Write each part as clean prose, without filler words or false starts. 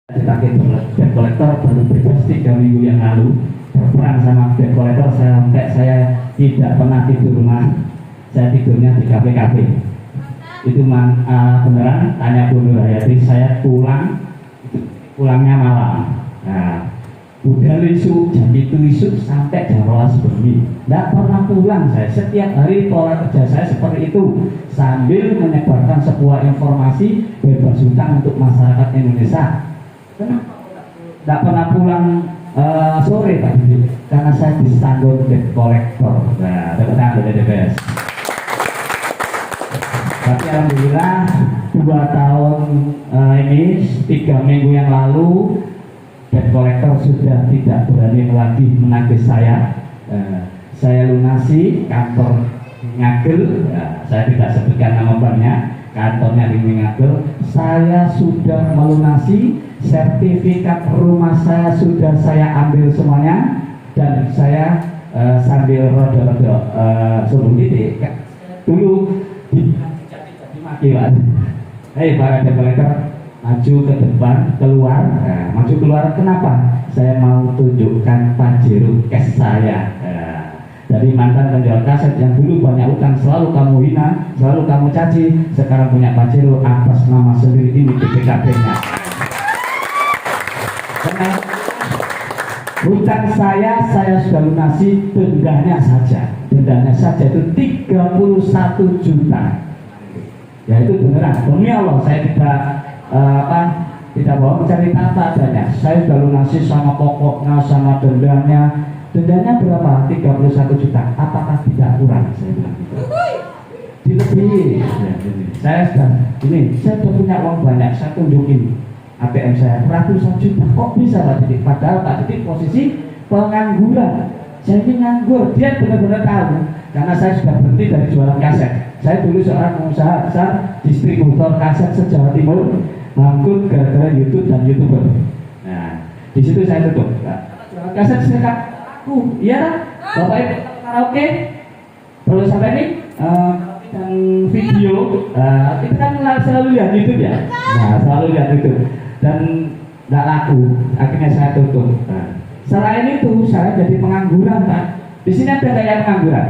Dipakai debt collector baru bebas 3 minggu yang lalu, berperang sama debt collector sampai saya tidak pernah tidur rumah, saya tidurnya di kafe-kafe. Itu beneran, tanya Bu Nur Hayati, saya pulangnya malam. Nah, udah isu jam itu isu sampai jam 12 bengi, tidak pernah pulang. Saya setiap hari pola kerja saya seperti itu, sambil menyebarkan sebuah informasi bebas hutang untuk masyarakat Indonesia. Kenapa tidak pernah pulang sore Pak Didi? Karena saya disandung debt collector. Nah, teman-teman dari DPS. Tapi alhamdulillah 2 tahun ini 3 minggu yang lalu debt collector sudah tidak berani lagi menagih saya. Saya lunasi kantor Ngagel, saya tidak sebutkan nama banknya, kantornya di Ngagel. Saya sudah melunasi, sertifikat rumah saya sudah saya ambil semuanya, dan saya sambil rodo-rodo sebelum titik dulu dimaki Pak. Hei para debt collector, maju ke depan, keluar. Nah, maju keluar kenapa? Saya mau tunjukkan pajero cash saya. Dari mantan penjual kaset yang dulu banyak utang, selalu kamu hina, selalu kamu caci, sekarang punya pajero atas nama sendiri, ini BPKB-nya. Karena hutang saya sudah lunasi, dendanya saja itu 31 juta. Ya itu beneran, demi Allah saya tidak mau mencari apa adanya. Saya sudah lunasi sama pokoknya, sama dendanya. Dendanya berapa? 31 juta. Apakah tidak kurang? Saya bilang gitu. Dilebih. Saya sudah punya uang banyak. Saya tunjukin ATM saya ratusan juta. Kok bisa Pak Didik? Padahal Pak Didik posisi pengangguran. Saya ini nganggur. Dia benar-benar tahu. Karena saya sudah berhenti dari jualan kaset. Saya dulu seorang pengusaha besar, distributor kaset se-Jawa Timur, bangkrut gara-gara YouTube dan YouTuber. Nah, di situ saya tutup. Jualan kaset sekat aku, iya, Bapak Ibu karaoke, perlu sampai ini dan video, kita kan selalu lihat YouTube ya. Nah, selalu lihat YouTube dan tidak laku. Akhirnya saya tutup. Nah, selain itu saya jadi pengangguran Pak. Di sini ada kayak pengangguran.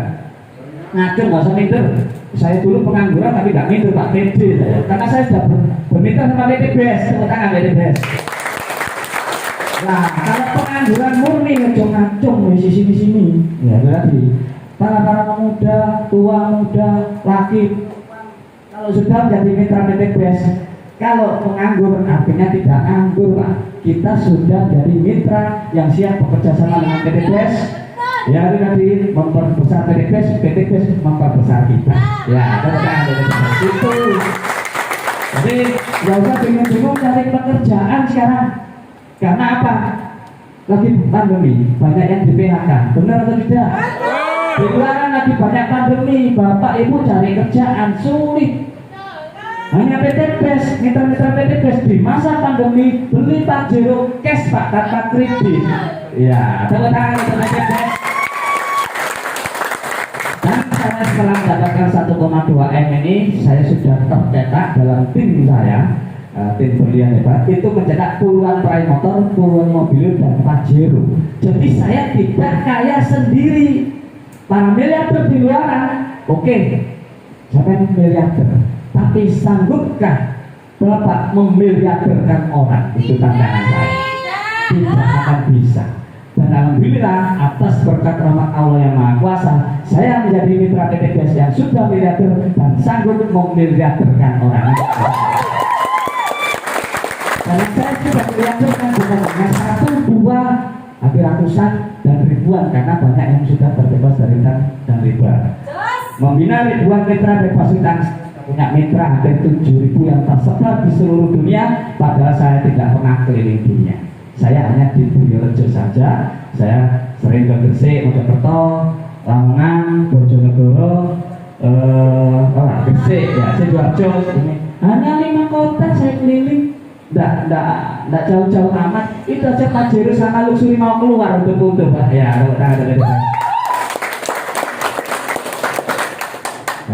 Ngatur nggak usah minder. Saya dulu pengangguran tapi nggak minder Pak, pede saya. Karena saya sudah bermitra sama BTBS, tepuk tangan BTBS. Nah, kalau pengangguran murni ngacung-ngacung di sini, ya berarti para pemuda, tua, muda, laki, kalau sudah menjadi mitra BTBS, kalau penganggur artinya tidak nganggur Pak. Kita sudah jadi mitra yang siap bekerja sama dengan BTBS. Ya tadi memperbesar BTBS memperbesar kita. Ya, teman-teman BTBS itu. Jadi nggak usah bingung-bingung cari pekerjaan sekarang. Karena apa? Lagi pandemi, banyak yang di PHK. Benar atau tidak? Di luaran lagi banyak pandemi, Bapak Ibu cari kerjaan sulit. Hanya BTBS, mitra-mitra BTBS di masa pandemi beli pajero cash Pak, tanpa kredit. Ya, tepuk tangan untuk BTBS. Dan saya setelah mendapatkan 1,2 M ini, saya sudah tercetak dalam tim saya. Tim berlian hebat itu mencetak puluhan peraih motor, puluhan mobil dan pajero. Jadi saya tidak kaya sendiri. Para miliarder di luaran, oke, siapa yang miliarder? Tapi sanggupkah Bapak memiliarderkan orang? Itu tantangan saya. Tidak akan bisa. Dan alhamdulillah atas berkat rahmat Allah yang Maha Kuasa, saya menjadi mitra BTBS yang sudah miliarder dan sanggup memiliarderkan orang. Karena saya sudah melihatkan bukan hanya 1, 2, hampir ratusan dan ribuan, karena banyak yang sudah terbebas dari hutang dan riba. Membina ribuan mitra bebas hutang, punya mitra hampir 7.000 yang tersebar di seluruh dunia, padahal saya tidak pernah keliling dunia. Saya hanya di Boyorejo saja. Saya sering ke Gresik, Mojokerto, Lamongan, Bojonegoro, Gresik, ya, Sidoarjo. Hanya 5 kota saya keliling. Nggak jauh-jauh amat. Itu aja pajero sama luxury mau keluar untuk Pak. Ya,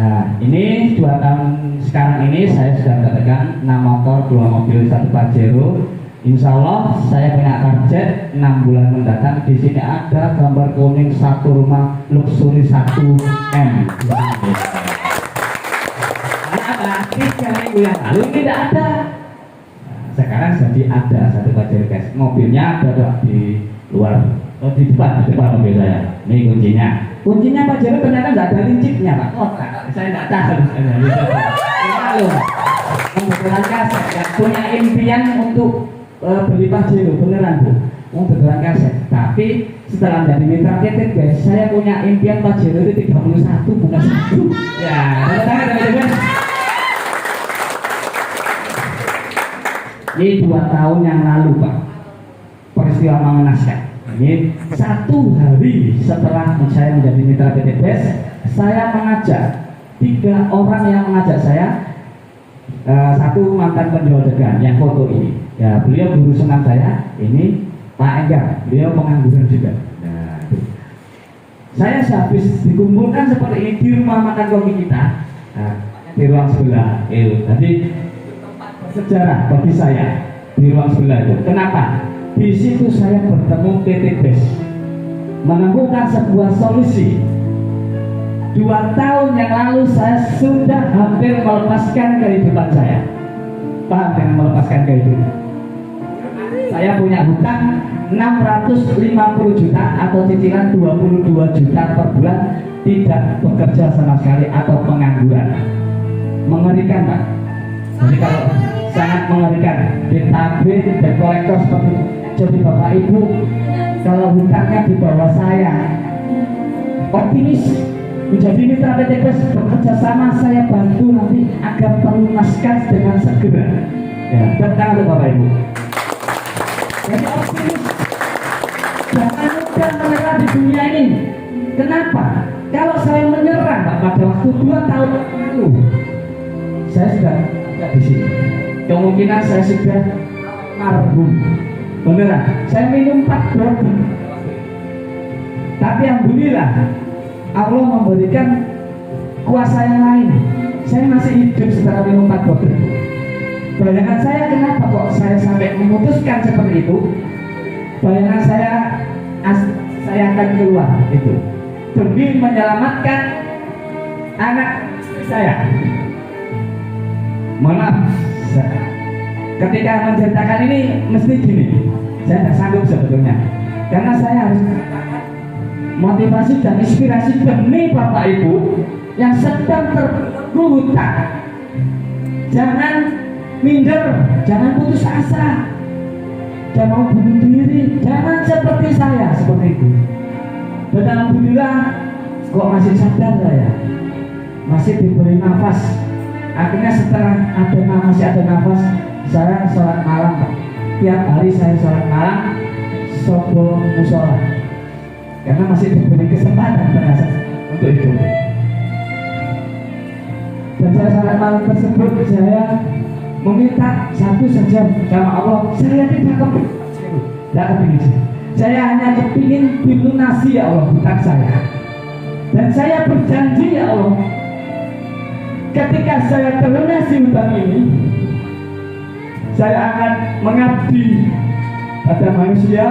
nah, ini 2 tahun sekarang ini saya sudah mendapatkan 6 motor, 2 mobil, 1 pajero. Insya Allah saya punya target 6 bulan mendatang. Di sini ada gambar kuning satu rumah luxury 1M. Ada 3 minggu yang lalu tidak ada. Sekarang jadi ada satu Pajero guys. Mobilnya ada di luar, di depan mobil saya. Ini kuncinya. Kuncinya Pajero ternyata nggak ada lincipnya Pak. Oh, saya nggak tahu. Lalu kebetulan kaset ya, punya impian untuk beli Pajero beneran Bu, mau beneran kaset. Tapi setelah menjadi mitra PT guys, saya punya impian Pajero itu 31 bukan 1. Ya, teman-teman. Ini 2 tahun yang lalu Pak, peristiwa mengenaskan. Ini 1 hari setelah saya menjadi mitra PT BES, saya mengajak 3 orang yang mengajak saya. Satu mantan penjual dagang yang foto ini, ya beliau guru senam saya. Ini Pak Enggar, beliau pengangguran juga. Nah, saya habis dikumpulkan seperti ini di rumah makan kopi kita, di ruang sebelah. Jadi sejarah bagi saya di ruang sebelah itu. Kenapa? Di situ saya bertemu PT BES, menemukan sebuah solusi. 2 tahun yang lalu saya sudah hampir melepaskan kehidupan saya. Paham dengan melepaskan kehidupan? Saya punya hutang 650 juta atau cicilan 22 juta per bulan, tidak bekerja sama sekali atau pengangguran. Mengerikan Pak. Jadi kalau sangat mengerikan, ditabir dan kolektor seperti itu. Jadi Bapak Ibu, kalau hutangnya di bawah saya, optimis menjadi mitra PT BES, bekerja sama, saya bantu nanti agar terlunaskan dengan segera. Ya, tentang itu Bapak Ibu. Jadi optimis, jangan mudah menyerah di dunia ini. Kenapa? Kalau saya menyerah Pak, pada waktu 2 tahun lalu, saya sudah tidak di sini. Kemungkinan saya sudah marhum. Beneran, saya minum 4 botol. Tapi alhamdulillah, Allah memberikan kuasa yang lain. Saya masih hidup setelah minum 4 botol. Bayangan saya kenapa kok saya sampai memutuskan seperti itu? Bayangan saya akan keluar itu demi menyelamatkan anak saya. Mohon maaf, ketika menceritakan ini mesti gini, saya tidak sanggup sebetulnya, karena saya harus motivasi dan inspirasi demi Bapak Ibu yang sedang terhutang. Jangan minder, jangan putus asa, jangan mau bunuh diri, jangan seperti saya seperti itu. Dan alhamdulillah kok masih sadar saya, masih diberi nafas. Akhirnya setelah masih ada nafas, saya sholat malam Pak. Tiap hari saya sholat malam sobo musola, karena masih diberi kesempatan terasa untuk itu. Dan saya sholat malam tersebut saya meminta satu saja sama Allah, saya tidak kepingin. Saya hanya kepingin dilunasi ya Allah hutang saya. Dan saya berjanji ya Allah, ketika saya terlunasi hutang ini, saya akan mengabdi pada manusia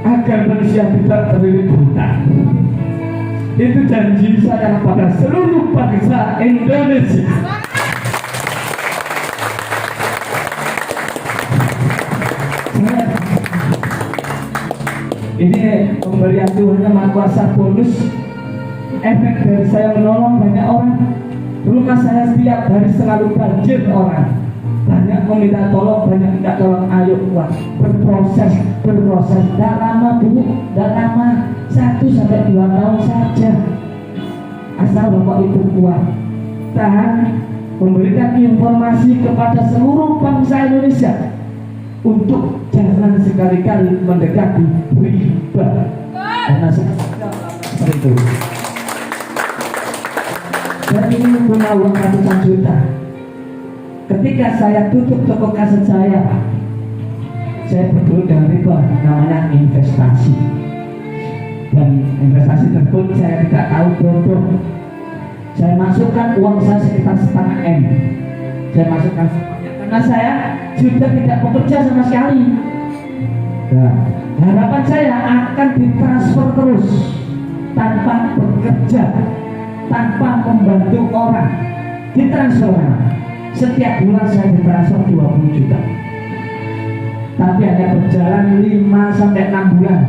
agar manusia tidak terlilit hutang. Itu janji saya pada seluruh bangsa Indonesia. Ini pemberian Tuhan yang Maha Kuasa, bonus efek dari saya menolong banyak orang. Rumah saya setiap hari selalu banjir orang, banyak meminta tolong, banyak minta tolong. Ayo kuat, berproses. Tidak lama Bu, tidak lama, 1-2 tahun saja. Asal Bapak Ibu kuat, tahan, memberikan informasi kepada seluruh bangsa Indonesia untuk jangan sekali-kali mendekati riba, karena seperti itu. Dan ini punya uang ratusan juta. Ketika saya tutup toko kaset saya betul dengan riba, namanya investasi. Dan investasi tersebut saya tidak tahu bodoh. Saya masukkan uang saya sekitar 0,5 M. Saya masukkan karena saya sudah tidak bekerja sama sekali. Nah, harapan saya akan ditransfer terus tanpa bekerja, tanpa membantu orang. Ditransfer. Setiap bulan saya ditransfer 20 juta. Tapi hanya berjalan 5 sampai 6 bulan.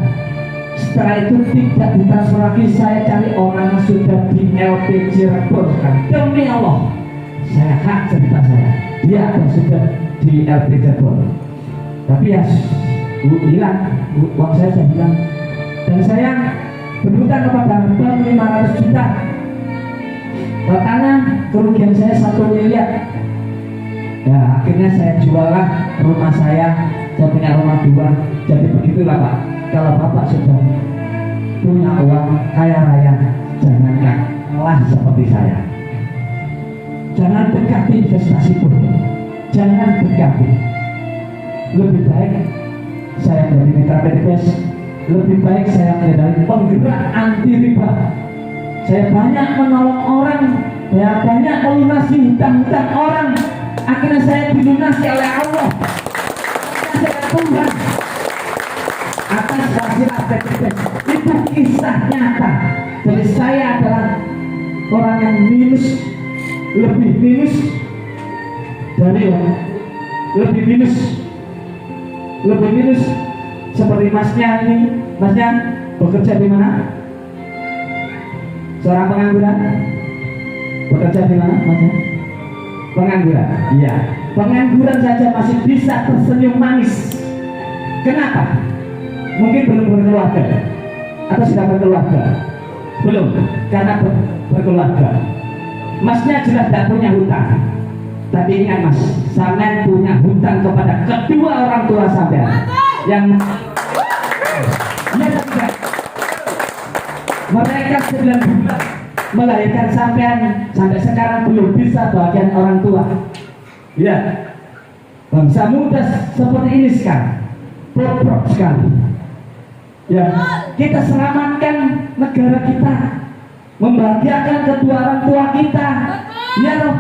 Setelah itu tidak ditransfer lagi. Saya cari orang yang sudah di LP Cirebon. Demi Allah, saya hak cerita saya. Dia akan sudah di LP Cirebon. Tapi ya hilang, uang saya hilang. Dan saya berhutang kepada bank 500 juta. Totalnya kerugian saya 1 miliar. Ya akhirnya saya juallah rumah saya punya rumah 2. Jadi begitulah Pak, kalau Bapak sudah punya uang kaya raya, jangan kalah seperti saya. Jangan dekati investasi pun, jangan dekati. Lebih baik saya menjadi mitra PTPS, lebih baik saya menjadi penggerak anti riba. Saya banyak menolong orang, saya banyak melunasi hutang-hutang orang. Akhirnya saya dilunasi oleh Allah. Saya Tuhan atas wasilah PTPS. Itu kisah nyata. Jadi saya adalah orang yang minus, lebih minus dari lebih minus seperti masnya ini. Masnya bekerja di mana? Seorang pengangguran. Bekerja di mana masnya? Pengangguran. Iya. Pengangguran saja masih bisa tersenyum manis. Kenapa? Mungkin belum berkeluarga atau sudah berkeluarga? Belum, karena berkeluarga. Masnya jelas tidak punya hutang. Tapi ingat Mas, sampean punya hutang kepada kedua orang tua sampean yang mereka 9 bulan melahirkan sampean, sampai sekarang belum bisa bagian orang tua. Ya, bangsa muda seperti ini sekarang bobrok sekali. Ya, kita selamatkan negara kita, membahagiakan kedua orang tua kita. Ya loh.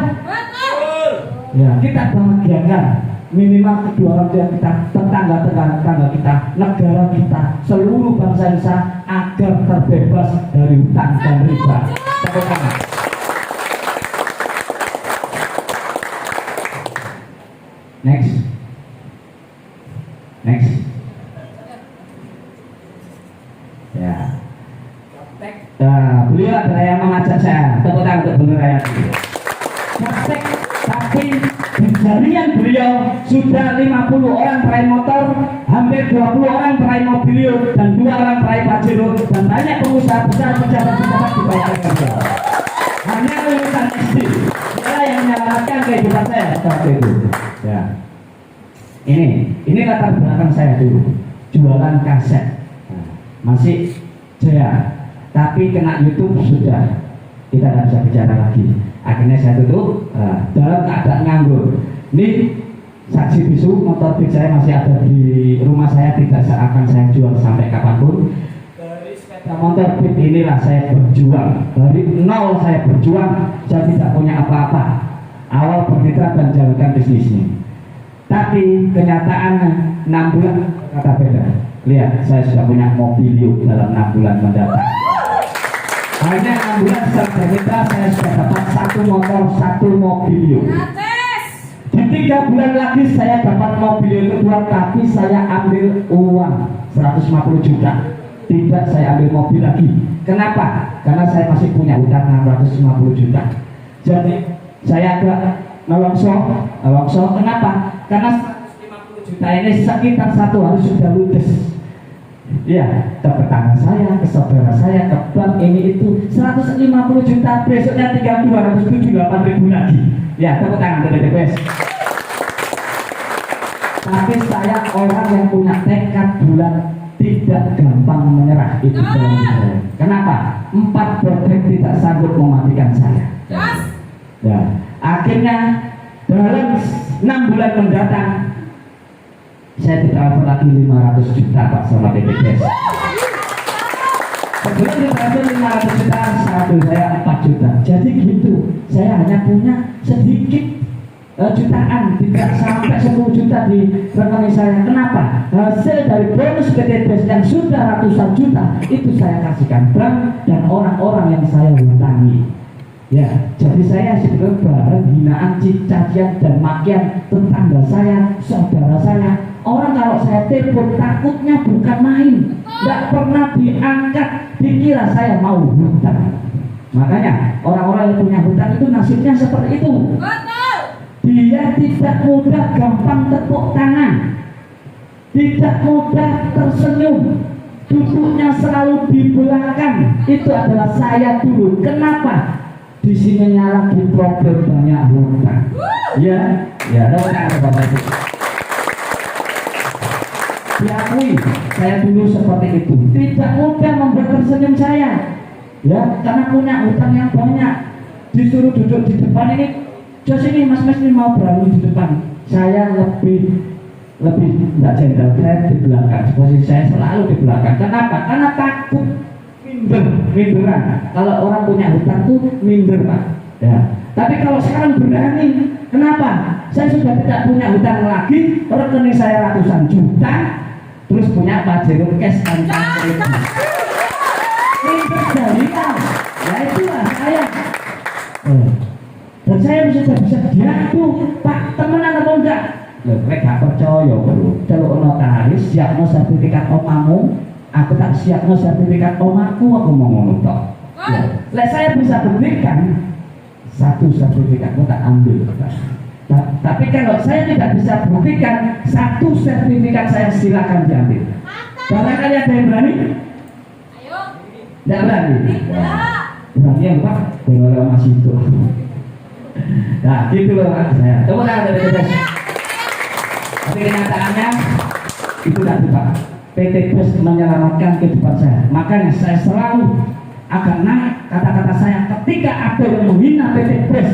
Ya, kita bahagiakan minimal kedua orang tua kita, tetangga kita, negara kita, seluruh bangsa Indonesia agar terbebas dari hutang dan riba. Tepuk tangan. Next. Ya. Beliau adalah yang mengajak saya. Tepuk tangan untuk Bung Rayati. Tapi di jaringan beliau sudah 50 orang peraih motor, hampir 20 orang peraih mobil, dan 2 orang peraih pajero, dan banyak pengusaha besar pejabat-pejabat di bawah kerja. Hanya lulusan SD. Saya yang menyelamatkan kehidupan saya seperti itu. Ya. Ini latar belakang saya dulu. Jualan kaset. Nah, masih jaya. Tapi kena YouTube sudah. Kita tidak bisa bicara lagi. Akhirnya saya tutup dalam keadaan nganggur. Ini saksi bisu, motor beat saya masih ada di rumah saya, tidak akan saya jual sampai kapanpun. Dari sepeda motor beat inilah saya berjuang. Dari nol saya berjuang, saya tidak punya apa-apa. Awal bermitra dan jalankan bisnisnya. Tapi kenyataannya 6 bulan kata beda. Lihat, saya sudah punya mobil dalam 6 bulan mendatang. Hanya 6 bulan setelah bermitra, saya sudah dapat 1 motor, 1 mobil. Di 3 bulan lagi saya dapat mobil kedua, tapi saya ambil uang 150 juta. Tidak saya ambil mobil lagi. Kenapa? Karena saya masih punya utang 650 juta. Jadi saya agak nelongso. Kenapa? Karena 150 juta ini sekitar 1 hari sudah ludes. Ya, ke tetangga saya, ke saudara saya, ke bank ini itu 150 juta, besoknya tinggal 278.000 lagi. Ya, tepuk tangan dari DPS. Tapi saya orang yang punya tekad bulat, tidak gampang menyerah. Itu dalam saya. Kenapa? 4 bodek tidak sanggup mematikan saya. Ya, akhirnya dalam 6 bulan mendatang saya ditransfer lagi 500 juta Pak sama BPJS. Sebelum ditransfer 500 juta, saldo saya 4 juta. Jadi gitu, saya hanya punya sedikit jutaan, tidak sampai 10 juta di rekening saya. Kenapa? Hasil dari bonus PTBS yang sudah ratusan juta itu saya kasihkan bank dan orang-orang yang saya hutangi. Ya, jadi saya sebenarnya hinaan, cacian dan makian tetangga saya, saudara saya. Orang kalau saya telepon takutnya bukan main, nggak pernah diangkat, dikira saya mau hutang. Makanya orang-orang yang punya hutang itu nasibnya seperti itu. Dia tidak mudah gampang tepuk tangan, tidak mudah tersenyum, duduknya selalu di belakang. Itu adalah saya dulu. Kenapa? Di sini lagi problem banyak hutang. Ya, ya, ada Bapak Ibu. Diakui, saya dulu seperti itu. Tidak mudah membuat tersenyum saya. Ya, karena punya hutang yang banyak. Disuruh duduk di depan ini. Jos ini mas ini mau berani di depan. Saya lebih tidak jenderal, saya di belakang. Posisi saya selalu di belakang. Kenapa? Karena takut minderan. Kalau orang punya hutang tuh minder Pak. Ya. Tapi kalau sekarang berani, kenapa? Saya sudah tidak punya hutang lagi, rekening saya ratusan juta, terus punya Pajero cash tanpa kredit. Minder jalinan. Ya itulah saya. Dan saya sudah bisa diadu, Pak, temenan apa enggak? Mereka percaya bro. Kalau notaris siapno sertifikat omamu, aku tak siapno sertifikat omaku, aku mau ngomong toh. Ya. Saya bisa buktikan satu sertifikatmu tak ambil. Tapi kalau saya tidak bisa buktikan satu sertifikat saya, silakan diambil. Barangkali ada yang berani? Ayo. Tidak berani. Berani yang Pak, kalau masih itu. Nah, gitu loh saya. Tepuk tangan dari PTBS. Tapi kenyataannya itu tadi Pak. PTBS menyelamatkan kehidupan saya. Makanya saya selalu akan naik kata-kata saya ketika ada yang menghina PTBS.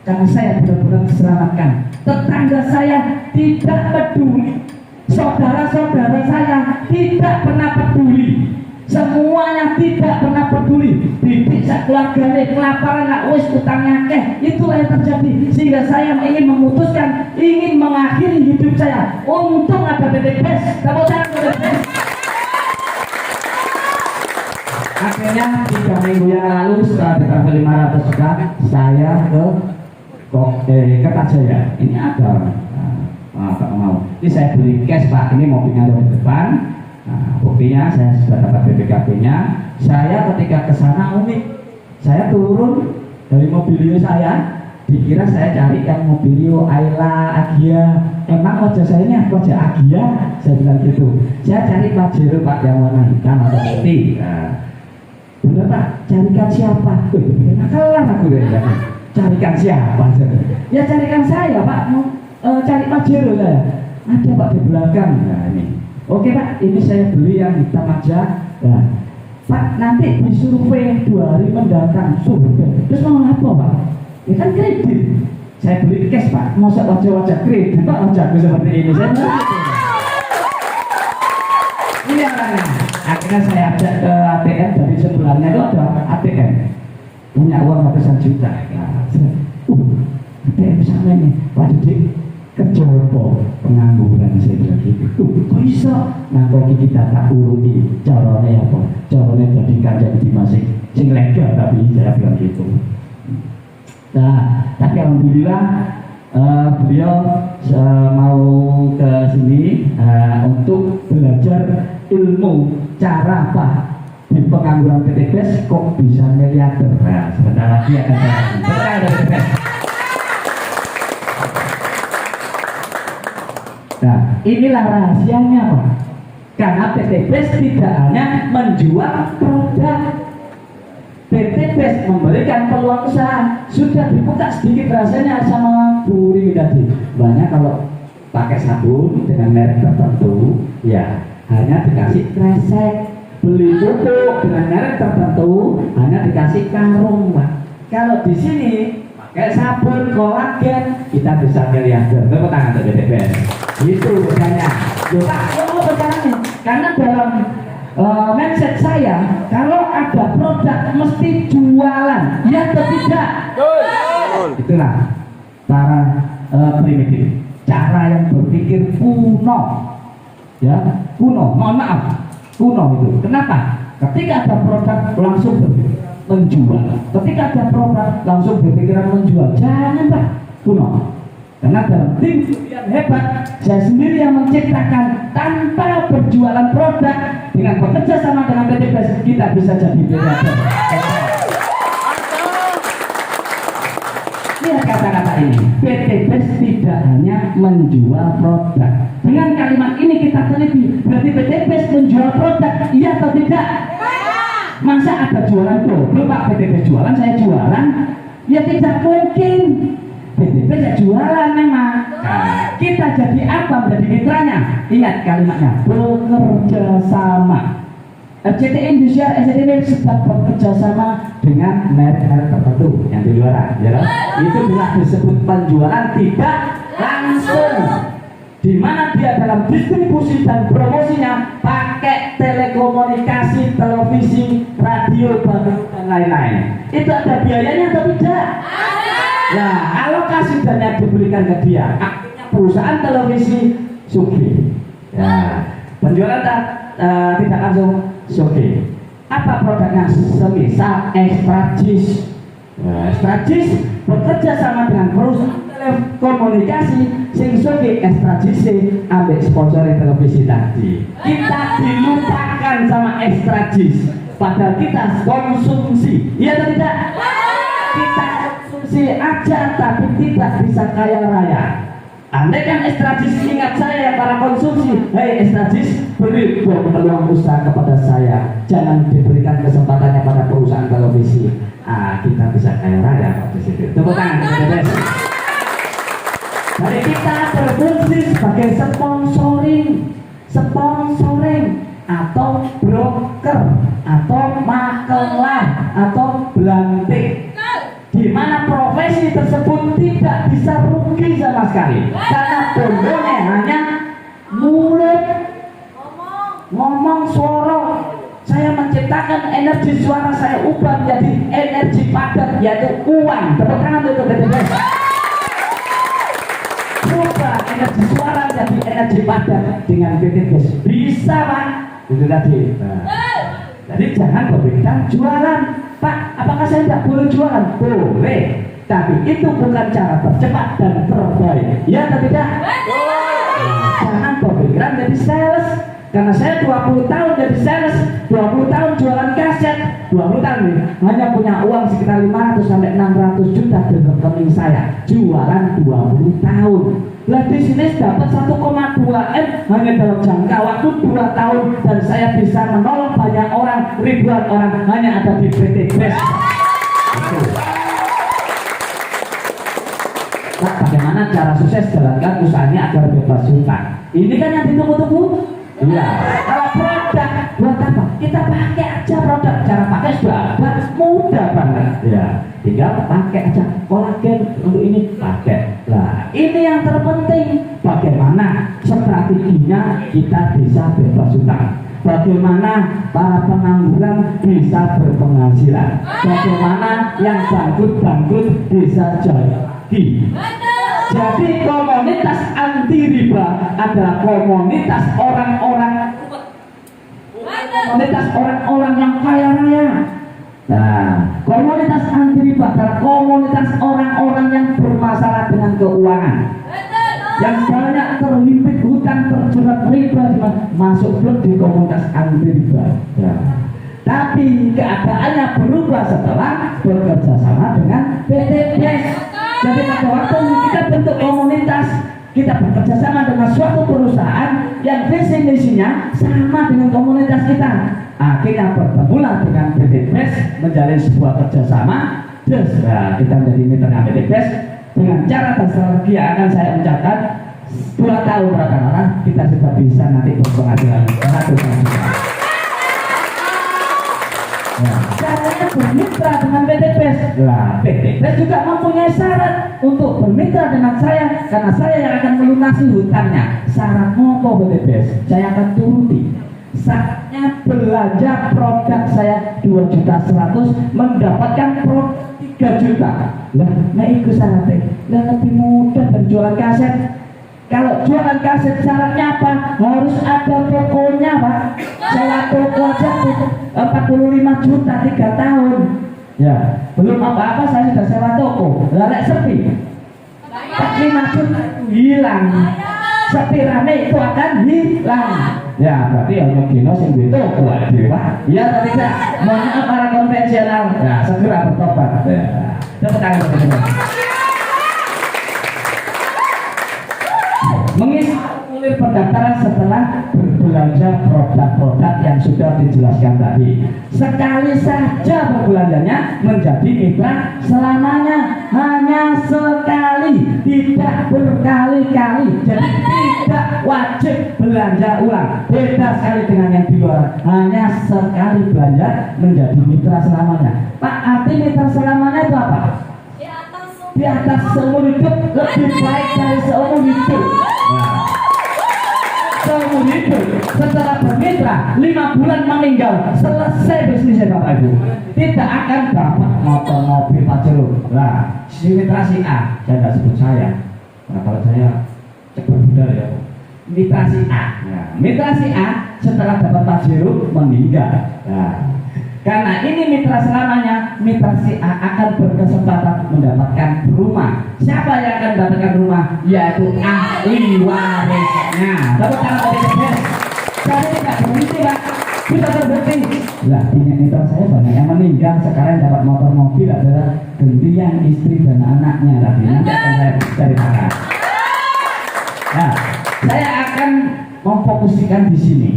Karena saya benar-benar diselamatkan. Tetangga saya tidak peduli. Saudara-saudara saya tidak pernah peduli. Semuanya tidak pernah peduli. Bidik keluarganya kelaparan, nggak wis utangnya keh. Itulah yang terjadi. Sehingga saya ingin memutuskan, ingin mengakhiri hidup saya. Untung ada PTBS. Tepuk tangan PTBS. Akhirnya 3 minggu yang lalu setelah ditransfer 500 juta, saya ke Tajaya. Ini ada Pak mau. Ini saya beli cash Pak. Ini mobilnya ada di depan. Nah, buktinya saya sudah dapat BPKB-nya. Saya ketika ke sana unik. Saya turun dari mobilio saya, dikira saya cari yang mobilio Ayla, Agia. Emang wajah saya ini wajah Agia? Saya bilang gitu. Saya cari Pajero Pak yang warna hitam atau putih. Nah, bener Pak, carikan siapa? Nakalan aku deh. Carikan siapa? Ya carikan saya Pak. Cari Pajero saya. Ada Pak di belakang. Nah ini. Oke Pak, ini saya beli yang hitam aja. Nah, Pak, nanti disurvei 2 hari mendatang survei. Terus mau apa Pak? Ya kan kredit. Saya beli cash Pak. Masa wajah-wajah kredit Pak, wajahku seperti ini. Saya ini orangnya. Akhirnya saya ajak ke ATM. Dari sebelahnya itu ada ATM. Punya uang ratusan juta. Nah, ATM sama ini. Waduh Dik, kerja apa? Pengangguran. Saya bilang gitu. Kok bisa? Nah kok kita tak uruti caranya apa? Caranya jadi kerja di masing sing legal, tapi saya bilang gitu. Nah, tapi alhamdulillah beliau mau ke sini untuk belajar ilmu cara apa di pengangguran PTBS kok bisa miliarder. Nah, sebentar lagi akan saya PTBS. Nah, inilah rahasianya Pak. Karena PTBS tidak hanya menjual produk, PTBS memberikan peluang usaha. Sudah dibuka sedikit rasanya sama Bu Rini tadi. Banyak kalau pakai sabun dengan merek tertentu, ya hanya dikasih kresek. Beli pupuk dengan merek tertentu, hanya dikasih karung Pak. Kalau di sini pakai sabun kolagen, kita bisa miliarder. Tepuk tangan untuk PTBS. Itu bedanya. Pak, apa caranya? Karena dalam mindset saya, kalau ada produk mesti jualan, ya atau tidak? Itulah para primitif, cara yang berpikir kuno, ya kuno. Mohon maaf, kuno itu. Kenapa? Ketika ada produk langsung menjual, ketika ada produk langsung berpikiran menjual. Jangan Pak, kuno. Karena dalam tim yang hebat, saya sendiri yang menciptakan tanpa berjualan produk, dengan bekerja sama dengan PT BES kita bisa jadi miliarder. Lihat kata-kata ini, PT BES tidak hanya menjual produk. Dengan kalimat ini kita teliti, berarti PT BES menjual produk, iya atau tidak? Masa ada jualan double Pak, PT BES jualan, saya jualan? Ya tidak mungkin. PT BES ya jualan memang. Nah, kita jadi apa menjadi mitranya? Lihat kalimatnya, bekerja sama. RCTI Indonesia SCTV sedang bekerja sama dengan merek-merek tertentu yang di luar, ya. Itu bila disebut penjualan tidak langsung, di mana dia dalam distribusi dan promosinya pakai telekomunikasi, televisi, radio, dan lain-lain. Itu ada biayanya atau tidak? Nah, alokasi dana diberikan ke dia, akhirnya perusahaan televisi sugi. Ya, penjualan tidak langsung sugi. Apa produknya? Semisal Extrajis. Nah, Extrajis bekerja sama dengan perusahaan telekomunikasi sing sugi Extrajis ambil sponsori televisi tadi. Kita dilupakan sama Extrajis, padahal kita konsumsi. Iya atau tidak? Kita konsumsi aja tapi tidak bisa kaya raya. Andai kan Extrajis ingat saya yang para konsumsi, hei Extrajis, beri peluang usaha kepada saya, jangan diberikan kesempatannya pada perusahaan televisi. Kita bisa kaya raya Pak di situ. Tepuk tangan. Jadi kita berfungsi sebagai sponsoring atau broker atau makelar atau belantik, di mana profesi tersebut tidak bisa rugi sama sekali karena bondonya hanya mulut, ngomong suara. Saya menciptakan energi suara, saya ubah menjadi energi padat, yaitu uang. Tepuk tangan untuk PT BES. Ubah energi suara menjadi energi padat dengan PT BES. Bisa Pak, itu tadi. Jadi jangan berpikiran jualan. Pak, apakah saya tidak boleh jualan? Boleh, tapi itu bukan cara tercepat dan terbaik. Ya atau tidak? Jangan berpikiran jadi sales. Karena saya 20 tahun jadi sales, 20 tahun jualan kaset, 20 tahun nih, hanya punya uang sekitar 500 sampai 600 juta di rekening saya. Jualan 20 tahun. Lah di sini dapat 1,2 M hanya dalam jangka waktu 2 tahun, dan saya bisa menolong banyak orang, ribuan orang hanya ada di PT BES. Nah, bagaimana cara sukses jalankan usahanya agar bebas hutang? Ini kan yang ditunggu-tunggu. Iya. Kalau produk buat apa? Kita pakai aja produk. Cara pakai sudah ada, mudah banget. Ya, tinggal pakai aja. Kolagen untuk ini pakai. Nah, ini yang terpenting. Bagaimana strateginya kita bisa bebas hutang? Bagaimana para pengangguran bisa berpenghasilan? Bagaimana yang bangkrut bisa jaya lagi? Jadi komunitas anti riba adalah komunitas orang-orang yang kaya raya. Nah, komunitas anti riba adalah komunitas orang-orang yang bermasalah dengan keuangan, yang banyak terlimpit hutang, terjerat riba, masuk blok di komunitas anti riba. Ya. Tapi keadaannya berubah setelah bekerja sama dengan PT BES. Jadi pada waktu kita bentuk komunitas, kita bekerja sama dengan suatu perusahaan yang visi misinya sama dengan komunitas kita. Akhirnya bertemulah dengan PT BES, menjalin sebuah kerjasama. Nah, kita menjadi mitra PT BES dengan cara dan strategi yang akan saya ucapkan. 2 tahun rata-rata kita sudah bisa nanti berpenghasilan 100 juta. Caranya bermitra dengan PT BES. Lah, PT BES juga mempunyai syarat untuk bermitra dengan saya, karena saya yang akan melunasi hutangnya. Syarat apa PT BES? Saya akan turuti. Syaratnya belanja produk saya 2.100.000, mendapatkan 3 juta. Lah, nah itu syaratnya. Lah lebih mudah dari jualan kaset. Kalau jualan kaset syaratnya apa? Harus ada tokonya, Pak. Sewa toko aja 45 juta 3 tahun. Ya, belum apa-apa saya sudah sewa toko. Lah lek sepi 45 juta itu hilang. Sepi rame itu akan hilang. Ya, berarti yang Gino sing duwe toko aja, Pak. Iya atau tidak? Mohon maaf para konvensional. Ya, segera bertobat. Ya. Tepuk tangan teman-teman. Mengisi formulir pendaftaran setelah berbelanja produk-produk yang sudah dijelaskan tadi. Sekali saja berbelanjanya menjadi mitra selamanya, hanya sekali, tidak berkali-kali. Jadi tidak wajib belanja ulang. Beda sekali dengan yang di luar, hanya sekali belanja menjadi mitra selamanya. Pak, arti mitra selamanya itu apa? Di atas seumur hidup, lebih baik dari seumur hidup. Nah, seumur hidup setelah bermitra 5 bulan meninggal, selesai bisnisnya Bapak Ibu. Tidak akan dapat motor, mobil, pajero. Nah, si mitra si A, saya tidak sebut saya. Nah, kalau saya cepat budal ya. Mitra si A. Nah, mitra si A setelah dapat pajero meninggal. Nah, karena ini mitra selamanya, mitra si A akan berkesempatan mendapatkan rumah. Siapa yang akan mendapatkan rumah? Yaitu ahli warisnya. Tepuk tangan bagi saya. Saya tidak berhenti, Pak. Kita terbukti. Lah, ini mitra saya banyak yang meninggal. Sekarang dapat motor mobil adalah gantian istri dan anaknya. Nanti akan saya ceritakan. Nah, saya akan memfokuskan di sini.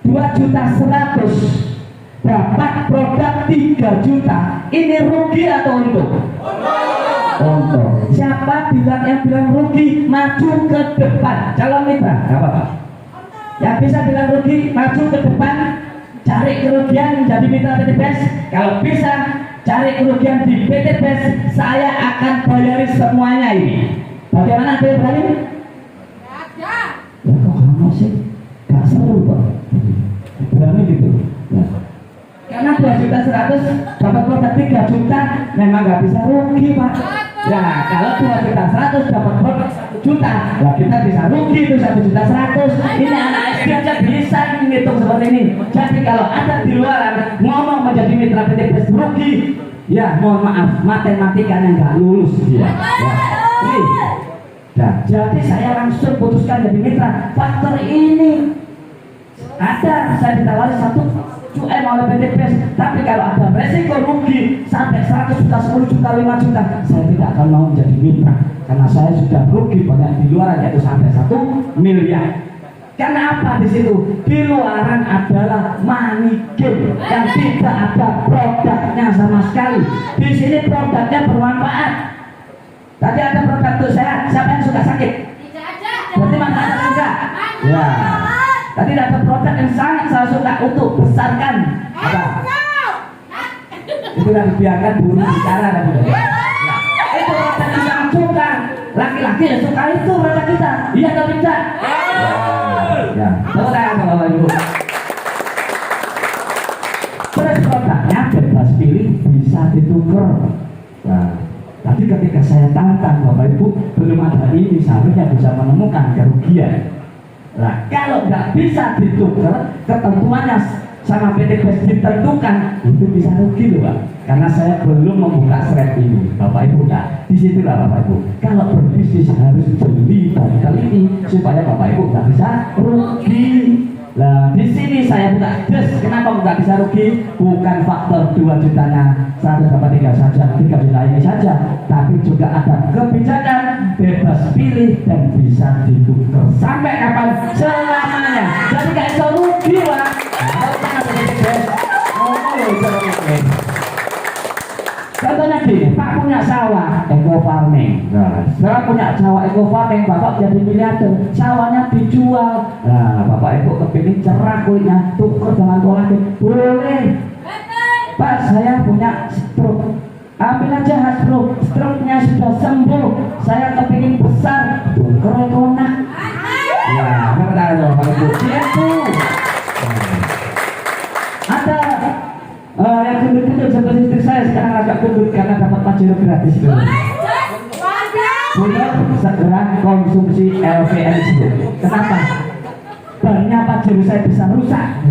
2.100.000 dapat produk 3 juta, ini rugi atau untung? Untung. Siapa yang bilang rugi, maju ke depan. Calon mitra, apa Pak? Yang bisa bilang rugi, maju ke depan, cari kerugian menjadi mitra PT BES. Kalau bisa cari kerugian di PT BES, saya akan bayari semuanya ini. Bagaimana ada yang berani? Ya kok kamu sih? Gak seru Pak. Berani gitu. Karena 2.100.000 dapat produk 3 juta, memang nggak bisa rugi Pak. Ya kalau 2.100.000 dapat produk 1 juta, lah kita bisa rugi itu 1.100.000. Ini anak SD aja bisa ngitung seperti ini. Jadi kalau ada di luar ngomong menjadi mitra PT BES rugi, ya mohon maaf, matematika yang nggak lulus dia. Ya. Nah, jadi saya langsung putuskan jadi mitra. Faktor ini ada, saya ditawari 1 M oleh PT BES, tapi kalau ada resiko rugi sampai 100 juta, 10 juta, 5 juta, saya tidak akan mau menjadi mitra karena saya sudah rugi banyak di luaran, yaitu sampai 1 miliar. Karena apa di situ? Di luaran adalah money game yang tidak ada produknya sama sekali. Di sini produknya bermanfaat. Tadi ada produk untuk sehat, siapa yang suka sakit? Tidak ada. Berarti manfaatnya enggak? Ya. Tadi ada produk yang sangat saya suka untuk besarkan. Apa? Itu yang biarkan burung bicara dan ya. Itu produk yang sangat suka. Laki-laki yang suka itu produk kita. Iya atau tidak? Ya. Tahu saya Bapak Ibu. Terus produknya bebas pilih, bisa ditukar. Nah, tadi ketika saya tantang Bapak Ibu, belum ada ini, seharusnya bisa menemukan kerugian. Nah, kalau nggak bisa ditukar, ketentuannya sama PT BES ditentukan, itu bisa rugi loh Pak. Karena saya belum membuka thread ini, Bapak Ibu. Nah, disitulah Bapak Ibu. Kalau berbisnis harus jeli dan teliti supaya Bapak Ibu nggak bisa rugi. Nah, di sini saya buka just kenapa nggak bisa rugi? Bukan faktor 2 jutanya 100 dapat 3 saja, 3 juta ini saja, tapi juga ada kebijakan bebas pilih dan bisa ditukar sampai kapan? Selamanya. Jadi nggak bisa rugi Pak. Contohnya gini, Pak punya sawah eco farming. Nah, setelah punya sawah eco farming, Bapak jadi miliarder, sawahnya dijual. Nah, Bapak Ibu kepingin cerah kulitnya, tuker dengan kolagen, boleh. Pak, saya punya stroke, ambil aja Hasbro, stroke-nya sudah sembuh, saya kepingin besar, tuker ekonak. Ya, ngerti loh Bapak Ibu. Itu ada yang gendut-gendut seperti istri saya sekarang agak gendut karena dapat Pajero gratis dulu. Bulog segera konsumsi LVMH. Kenapa? Bannya Pajero saya bisa rusak.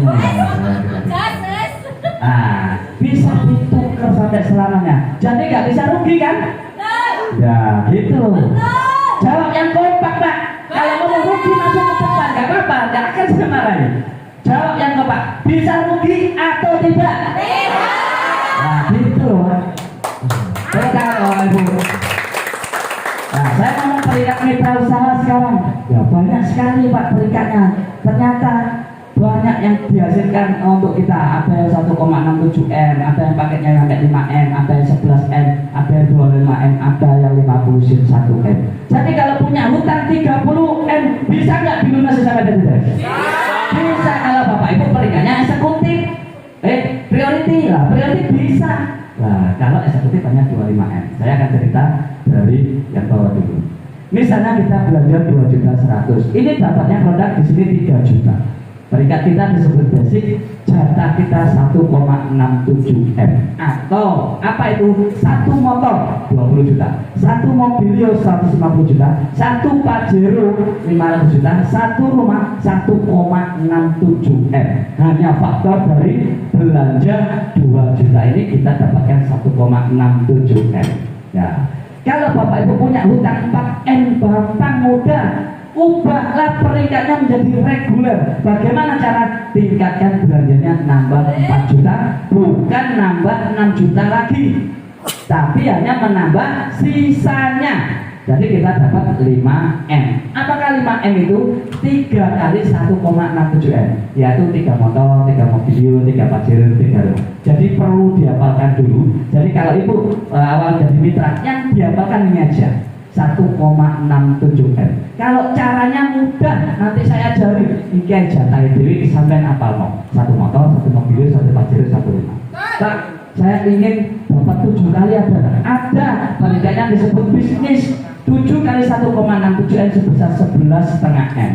Bisa ditukar sampai selamanya. Jadi nggak bisa rugi kan? Ya gitu. Jawab yang kompak Pak. Kalau mau rugi masuk ke depan, nggak apa-apa, nggak akan saya marahin. Jawab yang kompak. Bisa rugi atau tidak? Tidak. Nah gitu. Betul Ibu. Nah saya ngomong peringkat mitra usaha sekarang. Ya banyak sekali Pak peringkatnya. Ternyata banyak yang dihasilkan untuk kita. Ada yang 1,67 M, ada yang paketnya yang sampai 5 M, ada yang 11 M, ada yang 25 M, ada yang 51 M. Jadi kalau punya hutang 30 M, bisa nggak dilunasi sampai detik? Bisa. Kalau Bapak Ibu peringkatnya eksekutif, priority lah, priority bisa. Nah kalau eksekutif hanya 25 M. Saya akan cerita dari yang bawah dulu. Misalnya kita belanja 2.100.000, ini dapatnya produk di sini 3 juta. Peringkat kita disebut basic, jatah kita 1,67 M. Atau apa itu? Satu motor 20 juta, satu mobilio 150 juta, satu Pajero 500 juta, satu rumah 1,67 M. Hanya faktor dari belanja 2 juta ini kita dapatkan 1,67 M. Ya. Kalau Bapak Ibu punya hutang 4 M, Bapak muda, ubahlah peringkatnya menjadi reguler. Bagaimana cara? Tingkatkan belanjanya nambah 4 juta, bukan nambah 6 juta lagi, tapi hanya menambah sisanya. Jadi kita dapat 5 M. Apakah 5 M itu? 3 kali 1,67 M, yaitu 3 motor, 3 mobil, 3 Pajero, 3 rumah. Jadi perlu dihafalkan dulu. Jadi kalau Ibu awal jadi mitra, yang dihafalkan ini aja, 1,67 M. Kalau caranya mudah, nanti saya ajari. Iki jatah dewi sampean apal mau. 1 motor, 1 mobil, 1 Pajero, 1 rumah. Pak, saya ingin dapat 7 kali ada. Ada. Peringkatnya disebut bisnis. 7 kali 1,67 M sebesar 11,5 M.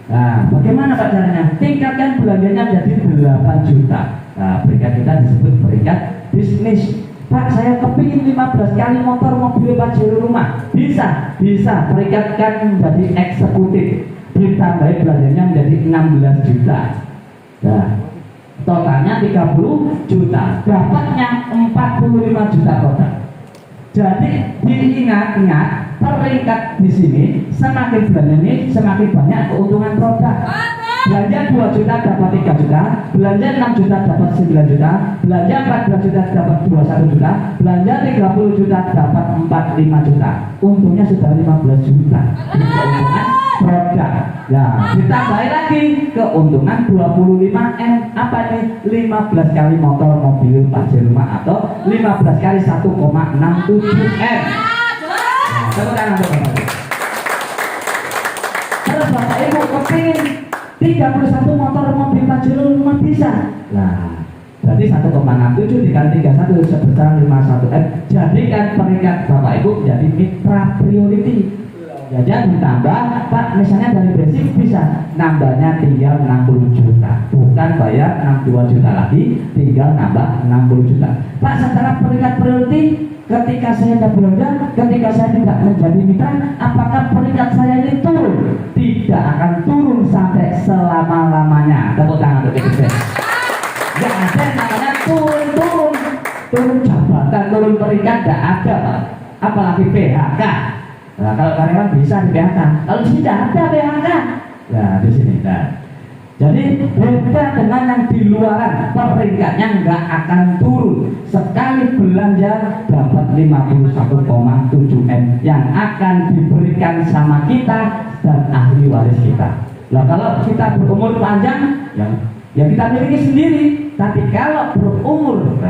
Nah, bagaimana Pak caranya? Tingkatkan belanjanya menjadi 8 juta. Nah, peringkat kita disebut peringkat bisnis. Pak, saya kepingin 15 kali motor, mobil, Pajero, rumah. Bisa, bisa. Peringkatkan menjadi eksekutif. Ditambahi belanjanya menjadi 16 juta. Nah, totalnya 30 juta. Dapatnya 45 juta total. Jadi diingat-ingat, peringkat di sini semakin belanja ini semakin banyak keuntungan produk. Belanja 2 juta dapat 3 juta, belanja 6 juta dapat 9 juta, belanja 14 juta dapat 21 juta, belanja 30 juta dapat 45 juta. Untungnya sudah 15 juta. Ini keuntungan produk. Ya, ditambahi lagi keuntungan 25 M. Apa ini? 15 kali motor, mobil, Pajero, rumah, atau 15 kali 1,67 M. Tepuk tangan untuk Bapak Ibu. Terus Bapak Ibu kepingin 31 motor, mobil, Pajero, rumah bisa. Nah, berarti 1,67 dikali 31 sebesar 51 M. Jadikan peringkat Bapak Ibu menjadi mitra priority. Jadi ditambah, Pak, misalnya dari basic bisa nambahnya tinggal 60 juta, bukan bayar 62 juta lagi, tinggal nambah 60 juta. Pak, secara peringkat priority, ketika saya tidak belanja, ketika saya tidak menjadi mitra, apakah peringkat saya ini turun? Tidak akan turun sampai selama-lamanya. Tepuk tangan untuk itu. Tidak ada yang namanya turun jabatan, turun peringkat, tidak ada Pak. Apalagi PHK. Nah, kalau karyawan bisa di PHK, kalau tidak ada PHK. Nah, di sini. Nah. Jadi beda dengan yang di luaran, peringkatnya nggak akan turun. Sekali belanja dapat 51,7 M yang akan diberikan sama kita dan ahli waris kita. Nah, kalau kita berumur panjang, ya kita miliki sendiri. Tapi kalau berumur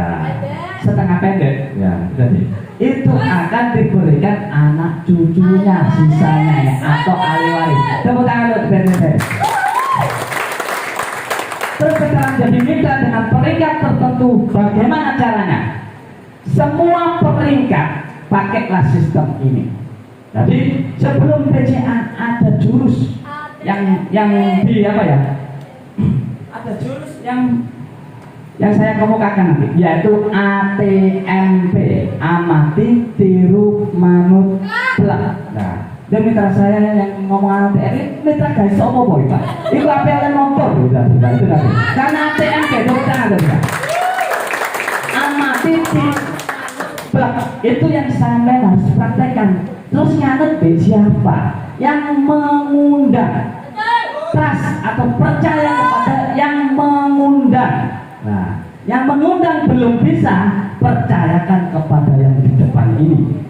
setengah pendek, ya jadi itu akan diberikan anak cucunya sisanya ya, atau ahli waris. Tepuk tangan untuk BNPB. Terus sekarang jadi mitra dengan peringkat tertentu, bagaimana caranya? Semua peringkat pakailah sistem ini. Jadi sebelum BCA ada jurus yang di apa ya? Ada jurus yang yang saya kemukakan nanti, yaitu ATMP, amati tiru manut plak. Nah, dan mitra saya yang ngomong ATMP, mitra guys, apa boy pak? Itu APL motor, itu nanti. Karena ATMP itu kita ada. Amati tiru plak, itu yang sampai harus praktekkan. Terus nyatet siapa yang mengundang? Trust atau percaya kepada yang mengundang. Nah, yang mengundang belum bisa, percayakan kepada yang di depan ini.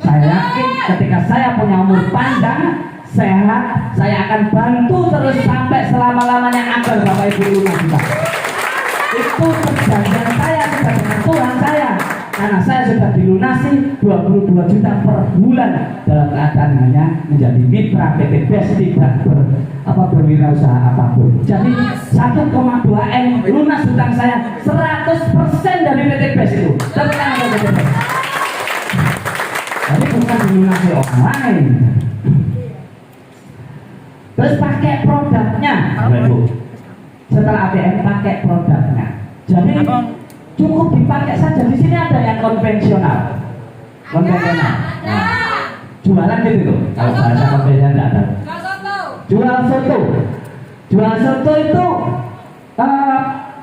Saya yakin ketika saya punya umur panjang, sehat, saya akan bantu terus sampai selama-lamanya agar Bapak Ibu lunas kita. Itu perjanjian saya sudah dengan Tuhan saya. Karena saya sudah dilunasi 22 juta per bulan dalam keadaan hanya menjadi mitra PT BES, tidak berwirausaha apapun. Jadi 1,2 M lunas hutang saya 100% dari PT BES itu. Tentang PT BES. Jadi bukan dilunasi orang lain. Terus pakai produknya, Ibu. Setelah ATM pakai produknya. Jadi cukup dipakai saja. Di sini ada yang konvensional. Konvensional. Nah, jualan gitu tuh. Kalau bahasa konvensional tidak ada. Jual soto. Jual soto itu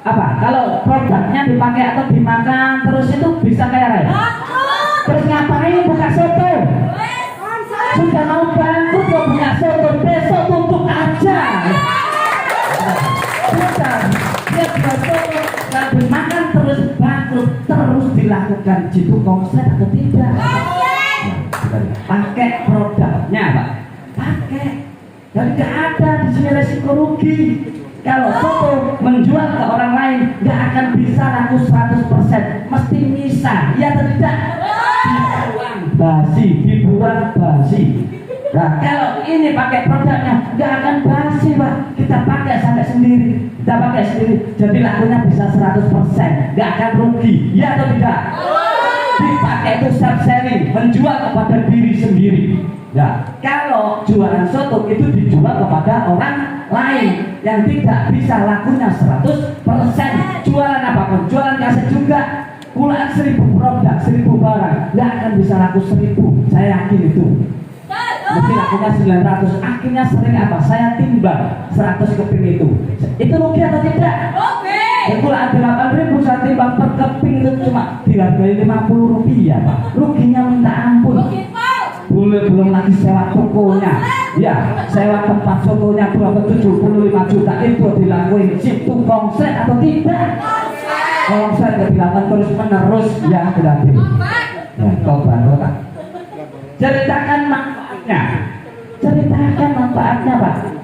apa? Kalau produknya dipakai atau dimakan terus itu bisa kayak apa? Terus ngapain buka soto? Sudah mau bangkrut kok buka soto, besok tutup aja. Sudah, dia buat soto, kalau dimakan terus bangkrut, terus dilakukan jitu konsep atau tidak? Ya, pakai produknya Pak, pakai. Dan tidak ada di sini resiko rugi. Kalau soto menjual ke orang lain nggak akan bisa laku 100%, mesti misah, ya atau tidak? Dibuang basi. Nah, kalau ini pakai produknya nggak akan basi Pak. Kita pakai sampai sendiri, jadi lakunya bisa 100%, nggak akan rugi, ya atau tidak? Dipakai itu self selling, menjual kepada diri sendiri. Ya, kalau jualan soto itu dijual kepada orang lain yang tidak bisa lakunya 100%. Jualan apapun, jualan kaset juga, pulaan 1000 produk, 1000 barang, nggak akan bisa laku 1000. Saya yakin itu. Mesti lakunya 900. Akhirnya sering apa? Saya timbang 100 keping itu. Itu rugi atau tidak? Rugi. Pulaan 8.000 saya timbang per keping itu cuma dihargai 50 rupiah Pak. Ruginya minta ampun. Belum lagi sewa tokonya. Ya, sewa tempat sotonya 75 juta itu dilakuin situ konsep atau tidak? Konsep dilakukan terus menerus, ya berarti. Ya, tobat. Ceritakan manfaatnya. Pak.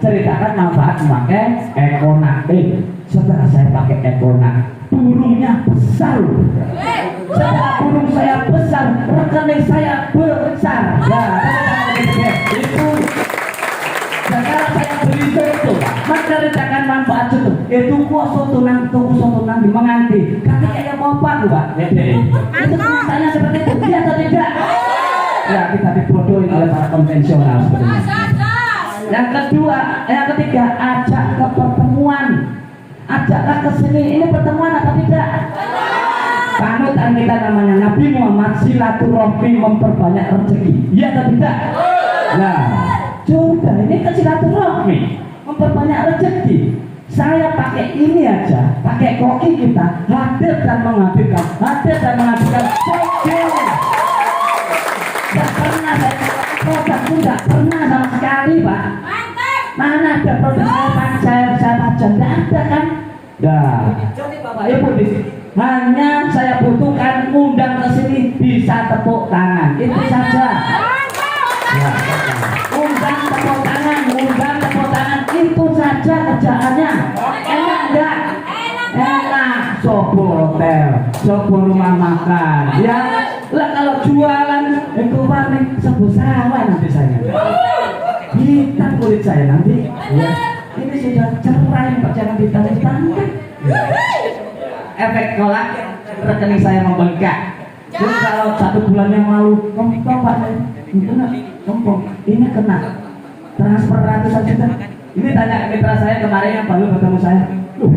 Ceritakan manfaat memakai Econak. Setelah saya pakai Econak, burungnya besar. Setelah burung saya besar, rekening saya besar. Ya, itu. Sekarang saya beli soto, menceritakan manfaat soto. Itu soto nang menganti. Kaki kayak mau apa, Pak? Itu kenyataannya seperti itu. Dia atau tidak? Ya, kita dibodohin oleh para konvensional seperti ini. Yang ketiga, ajak ke pertemuan. Ajaklah ke sini. Ini pertemuan atau tidak? Panutan kita namanya Nabi Muhammad, silaturahmi memperbanyak rezeki. Iya atau tidak? Nah, sudah ini kan silaturahmi memperbanyak rezeki. Saya pakai ini aja, pakai koki kita hadir dan menghadirkan. Tidak pernah saya produk pun tidak pernah sama sekali Pak. Mana ada produk saya pajang, tidak ada kan? Dah, Bapak Ibu di sini. Hanya saya butuhkan undang ke sini bisa tepuk tangan, itu saja. Ya, undang tepuk tangan, itu saja kerjaannya. Enak enggak? Enak. Sopo hotel, sopo rumah makan, ya. Lah kalau jualan itu paling sebut sawah nanti saya. Hitam kulit saya nanti. Ya. Ini sudah cerai Pak, jangan ditanya-tanya. Efek kolak rekening saya membengkak. Jadi kalau 1 bulan yang lalu kempong Pak, kempong. Ini kena transfer ratusan juta. Ini tanya mitra saya kemarin yang baru ketemu saya. Loh,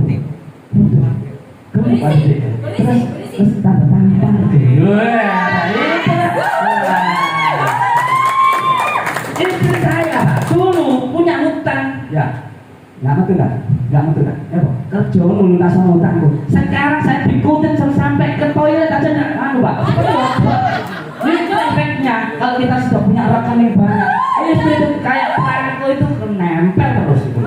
Terus tanda tangan. Istri saya dulu punya utang, ya, nggak betul kan? Kerja melunasi utangku. Sekarang saya diikutin sampai ke toilet aja nggak, Pak. Ini efeknya kalau kita sudah punya rekening banyak, istri itu kayak perangko itu nempel terus gitu.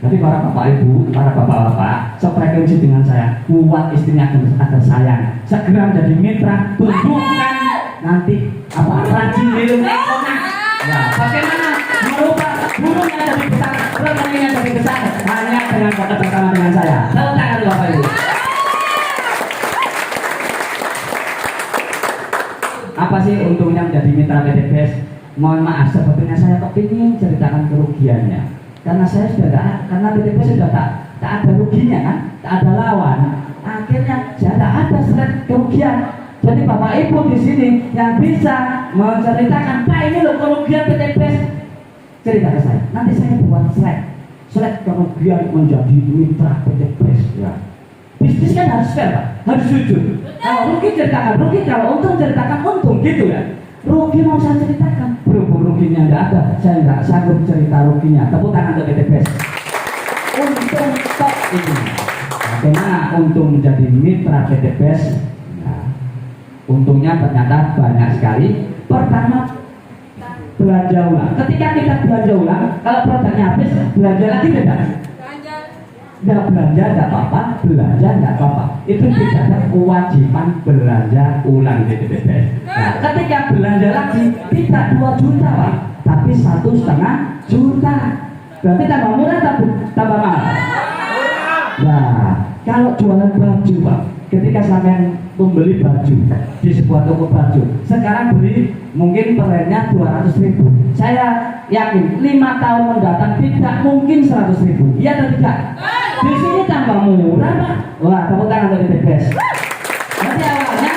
Jadi para bapak ibu, para bapak-bapak, sefrekuensi dengan saya, buat istrinya ada sayang, segera menjadi mitra, tunjukkan nanti apa rajin minum ekonak. Nah, bagaimana merubah burungnya jadi besar, rekeningnya jadi besar, hanya dengan bersama dengan saya. Tepuk tangan bapak ibu. Apa sih untungnya menjadi mitra PTBS? Mohon maaf, sebetulnya saya kepingin ceritakan kerugiannya, karena saya sudah karena PTBS sudah tak ada ruginya kan, tak ada lawan. Akhirnya tidak ada slide kerugian. Jadi bapak ibu di sini yang bisa menceritakan, Pak ini loh kerugian PTBS, cerita ke saya. Nanti saya buat slide kerugian menjadi mitra PTBS. Ya. Bisnis kan harus fair, Pak, harus jujur. Kalau rugi ceritakan rugi, kalau untung ceritakan untung, gitu ya. Rugi mau saya ceritakan, berhubung ruginya tidak ada, saya nggak sanggup cerita ruginya. Tepuk tangan untuk PTBS. Untung top ini. Bagaimana untung menjadi mitra PTBS? Nah, untungnya ternyata banyak sekali. Pertama, belanja ulang. Ketika kita belanja ulang, kalau produknya habis, belanja lagi tidak? Nggak belanja tidak apa-apa, belanja tidak apa-apa. Itu tidak ada kewajiban belanja ulang di PTBS. Nah, ketika belanja lagi tidak 2 juta Pak, tapi 1,5 juta. Berarti tambah murah atau tambah mahal? Nah, kalau jualan baju Pak, ketika sampai membeli baju di sebuah toko baju, sekarang beli mungkin pernya 200.000. Saya yakin 5 tahun mendatang tidak mungkin 100.000. Iya atau tidak? Di sini tambah murah Pak. Wah, tepuk tangan dari PTBS. Nanti awalnya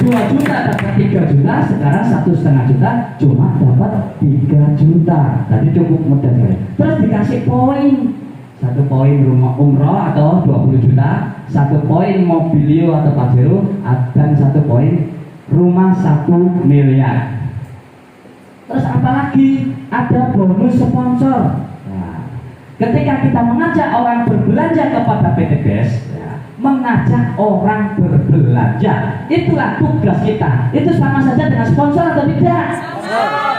2 juta dapat 3 juta, sekarang 1,5 juta cuma dapat 3 juta. Tadi cukup mudah sekali. Terus dikasih poin. 1 poin rumah umroh atau 20 juta, 1 poin mobilio atau pajero, dan 1 poin rumah 1 miliar. Terus apalagi ada bonus sponsor. Nah, ketika kita mengajak orang berbelanja kepada PTBS, ya, mengajak orang berbelanja, itulah tugas kita. Itu sama saja dengan sponsor atau tidak?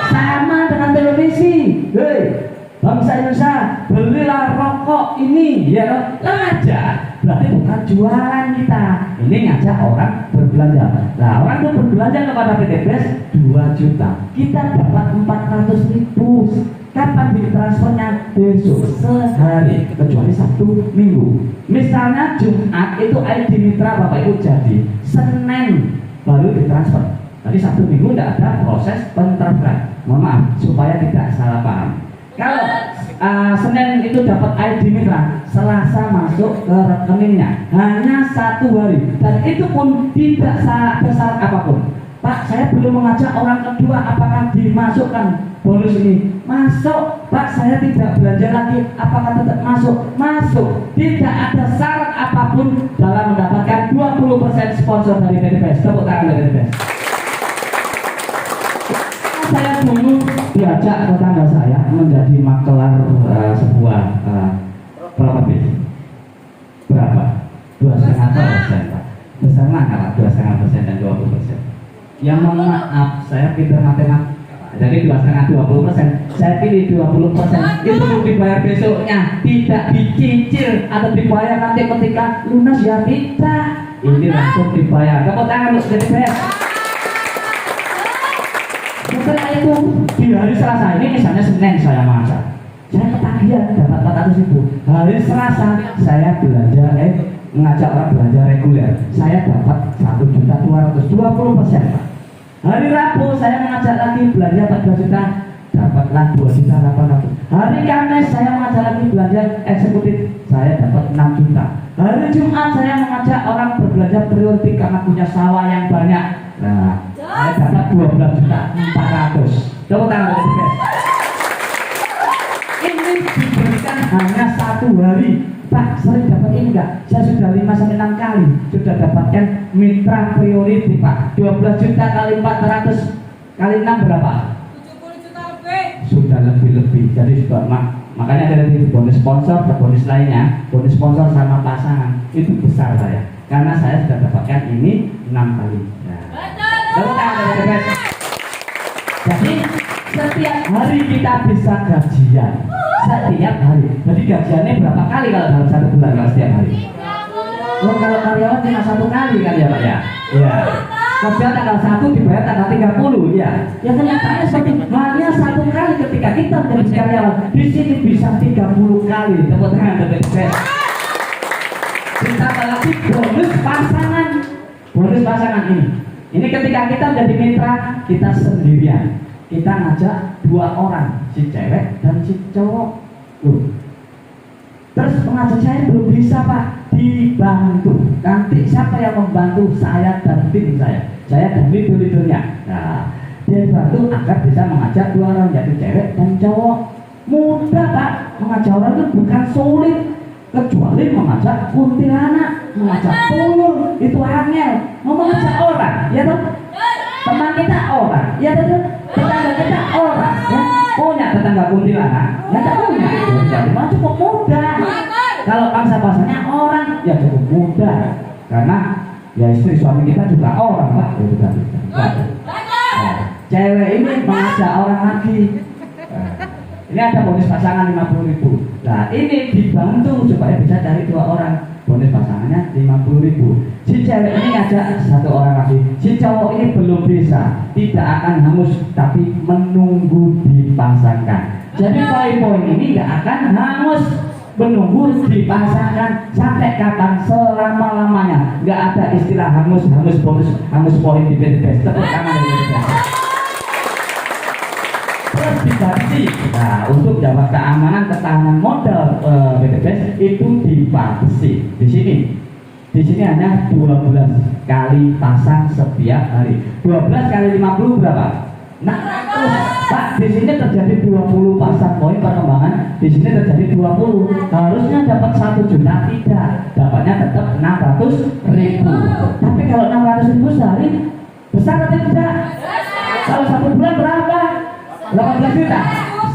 Sama dengan televisi. Hei, bangsa Indonesia, belilah rokok ini, ya, ngajak. Berarti bukan jualan kita. Ini ngajak orang berbelanja. Nah, orang itu berbelanja kepada PTBS 2 juta. Kita dapat 400.000. Kapan ditransfernya? Besok, sehari, kecuali Sabtu, Minggu. Misalnya Jumat itu ID Mitra Bapak Ibu jadi, Senin baru ditransfer. Tadi Sabtu Minggu tidak ada proses pentransferan. Mohon maaf supaya tidak salah paham. Kalau Senin itu dapat ID Mitra, Selasa masuk ke rekeningnya hanya 1 hari, dan itu pun tidak ada syarat apapun. Pak, saya belum mengajak orang kedua, apakah dimasukkan bonus ini? Masuk. Pak, saya tidak belanja lagi, apakah tetap masuk? Masuk. Tidak ada syarat apapun dalam mendapatkan 20% sponsor dari PTBS. Tepuk tangan dari PTBS. Saya dulu diajak tetangga saya menjadi makelar sebuah properti. Berapa? 2,5%, Pak. Besar mana Pak? 2,5% dan 20%. Yang mohon maaf, saya pintar matematika. Jadi 2,5 20%. Saya pilih 20%. Itu dibayar besoknya, tidak dicicil atau dibayar nanti ketika lunas, ya tidak. Ini langsung dibayar. Tepuk tangan untuk PTBS. Setelah itu di hari Selasa ini, misalnya Senin saya masak, saya ketagihan dapat 400.000. Hari Selasa saya belanja mengajak orang belanja reguler, saya dapat 1.200.000, 20%, Pak. Hari Rabu saya mengajak lagi belanja 14 juta, dapatlah 2.800.000. Hari Kamis saya mengajak lagi belanja eksekutif, saya dapat 6 juta. Hari Jumat saya mengajak orang berbelanja prioritas karena punya sawah yang banyak. Nah, saya dapat 12.400.000. Tepuk tangan dari PTBS. Ini diberikan hanya 1 satu hari, Pak, sering dapat ini enggak? Saya sudah 5-6 kali sudah dapatkan mitra priority, Pak. 12 juta kali 400 kali 6 berapa? 70 juta lebih. Sudah lebih-lebih. Jadi sudah makanya dari bonus sponsor ke bonus lainnya, bonus sponsor sama pasangan itu besar saya. Karena saya sudah dapatkan ini 6 kali. Jadi setiap hari kita bisa gajian. Setiap hari. Jadi gajiannya berapa kali kalau dalam 1 bulan kalau setiap hari? Oh, kalau karyawan cuma 1 kali kan ya Pak ya? Iya. Kerja tanggal 1 dibayar tanggal 30 ya. Ya kenyataannya seperti hanya 1 kali ketika kita menjadi karyawan. Di sini bisa 30 kali. Tepuk tangan teman-teman. Ditambah lagi bonus pasangan. Bonus pasangan ini. Ini ketika kita menjadi mitra, kita sendirian. Kita ngajak 2 orang, si cewek dan si cowok. Terus pengajak saya belum bisa Pak, dibantu. Nanti siapa yang membantu? Saya dan tim saya dan leader-leadernya. Nah, dia bantu agar bisa mengajak 2 orang, yaitu cewek dan cowok. Mudah Pak, mengajak orang itu bukan sulit, kecuali mengajak kuntilanak, mengajak tuyul, itu angel. Mau mengajak orang, ya toh? Teman kita orang, ya toh? Tetangga kita orang, ya? Punya tetangga kuntilanak, ya tak punya. Jadi mah cukup mudah. Kalau bangsa-bangsanya orang, ya cukup mudah. Karena ya istri suami kita juga orang Pak, ya juga bisa. Cewek ini mengajak orang lagi. Ini ada bonus pasangan 50.000. Nah ini dibantu supaya bisa cari 2 orang. Bonus pasangannya 50.000. Si cewek ini ngajak 1 orang lagi. Si cowok ini belum bisa, tidak akan hangus, tapi menunggu dipasangkan. Jadi poin-poin ini nggak akan hangus, menunggu dipasangkan sampai kapan? Selama-lamanya. Nggak ada istilah hangus bonus, hangus poin di BTS. Tepuk tangan dari BTS. Terus diganti. Nah, untuk dapat keamanan ketahanan modal BTS itu dibatasi. Di sini hanya 12 kali pasang setiap hari. 12 kali 50 berapa? Nah, Pak, di sini terjadi 20 pasang poin perkembangan. Di sini terjadi 20. Harusnya dapat 1 juta, tidak. Dapatnya tetap 600.000. Tapi kalau 600.000 sehari besar atau tidak? Kalau 1 bulan berapa? 18 juta.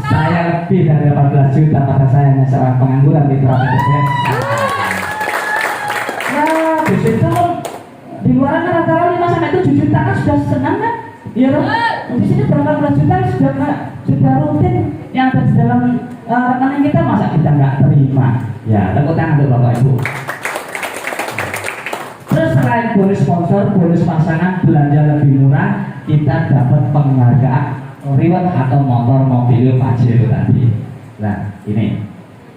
Saya lebih dari 18 juta, maka saya hanya seorang pengangguran di BTS. Nah, di situ di luar kan rata-rata 5-7 juta kan sudah senang kan? Iya dong. Di sini berapa belas juta sudah rutin yang ada di dalam rekening kita, masa kita nggak terima? Ya, tepuk tangan untuk Bapak Ibu. Terus selain bonus sponsor, bonus pasangan, belanja lebih murah, kita dapat penghargaan reward atau motor mobil Pajero tadi. Nah, ini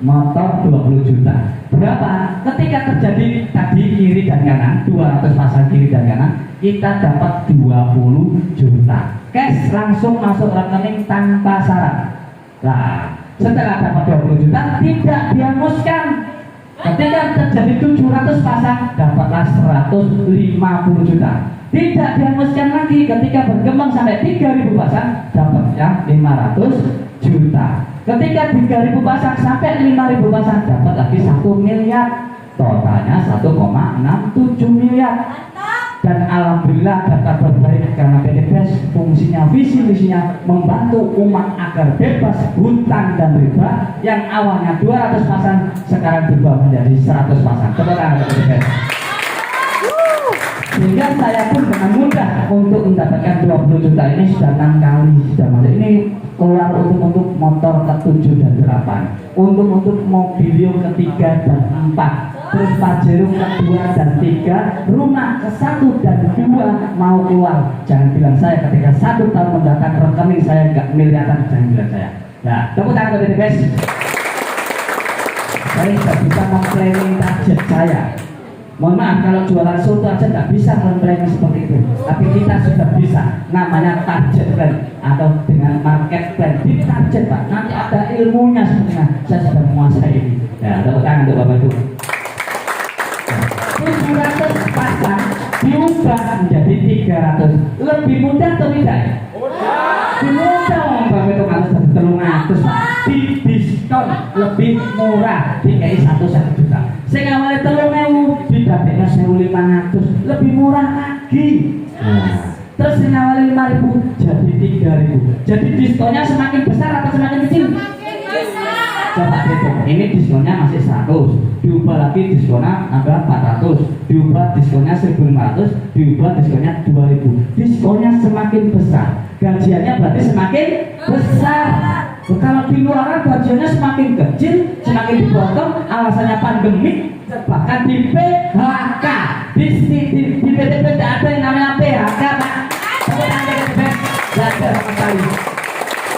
motor 20 juta. Berapa? Ketika terjadi tadi kiri dan kanan, 200 pasang kiri dan kanan, kita dapat 20 juta. Cash langsung masuk rekening tanpa syarat. Nah, setelah dapat 20 juta, tidak dihanguskan. Ketika terjadi 700 pasang, dapatlah 150 juta. Tidak dihanguskan lagi. Ketika berkembang sampai 3.000 pasang, dapat yang 500 juta. Ketika 3.000 pasang sampai 5.000 pasang, dapat lagi 1 miliar. Totalnya 1,67 miliar. Dan alhamdulillah data berbaik karena BTS fungsinya, visi-misinya membantu umat agar bebas hutang dan riba. Yang awalnya 200 pasang sekarang berubah menjadi 100 pasang. Tepuk tangan untuk BTS. Sehingga saya pun dengan mudah untuk mendapatkan 20 juta ini sudah 6 kali sudah masuk. Ini keluar untuk motor ke-7 dan 8, untuk mobilio ke-3 dan 4, terus Pajero ke-2 dan 3, rumah ke-1 dan 2 mau keluar. Jangan bilang saya ketika 1 tahun mendatang rekening saya nggak miliaran, jangan bilang saya. Nah, tepuk tangan untuk BTS. Saya tidak bisa memplanning target saya. Mohon maaf kalau jualan soto aja nggak bisa memplanning seperti itu. Tapi kita sudah bisa, namanya target plan atau dengan market plan. Ini target Pak, nanti ada ilmunya sebenarnya. Saya sudah menguasai ini. Ya, tepuk tangan untuk Bapak Ibu. 700 pasang diubah menjadi 300. Lebih mudah atau tidak? Mudah. Mudah, Bapak Ibu, harus 300 Pak. Di diskon diskon lebih murah, dikai 1 juta. Sing awalnya 3.000 didadekno 1.500, lebih murah lagi. Nah, terus yang awalnya 5.000 jadi 3.000. Jadi diskonnya semakin besar atau semakin kecil? Coba hitung, ini diskonnya masih 100, diubah lagi diskonnya ada 400, diubah diskonnya 1.500, diubah diskonnya 2.000. Diskonnya semakin besar, gajiannya berarti semakin besar. Kalau di luaran gajiannya semakin kecil, semakin dipotong, alasannya pandemi, bahkan di PHK. Di PTP tidak ada yang namanya PHK, Pak. Tidak ada sama sekali.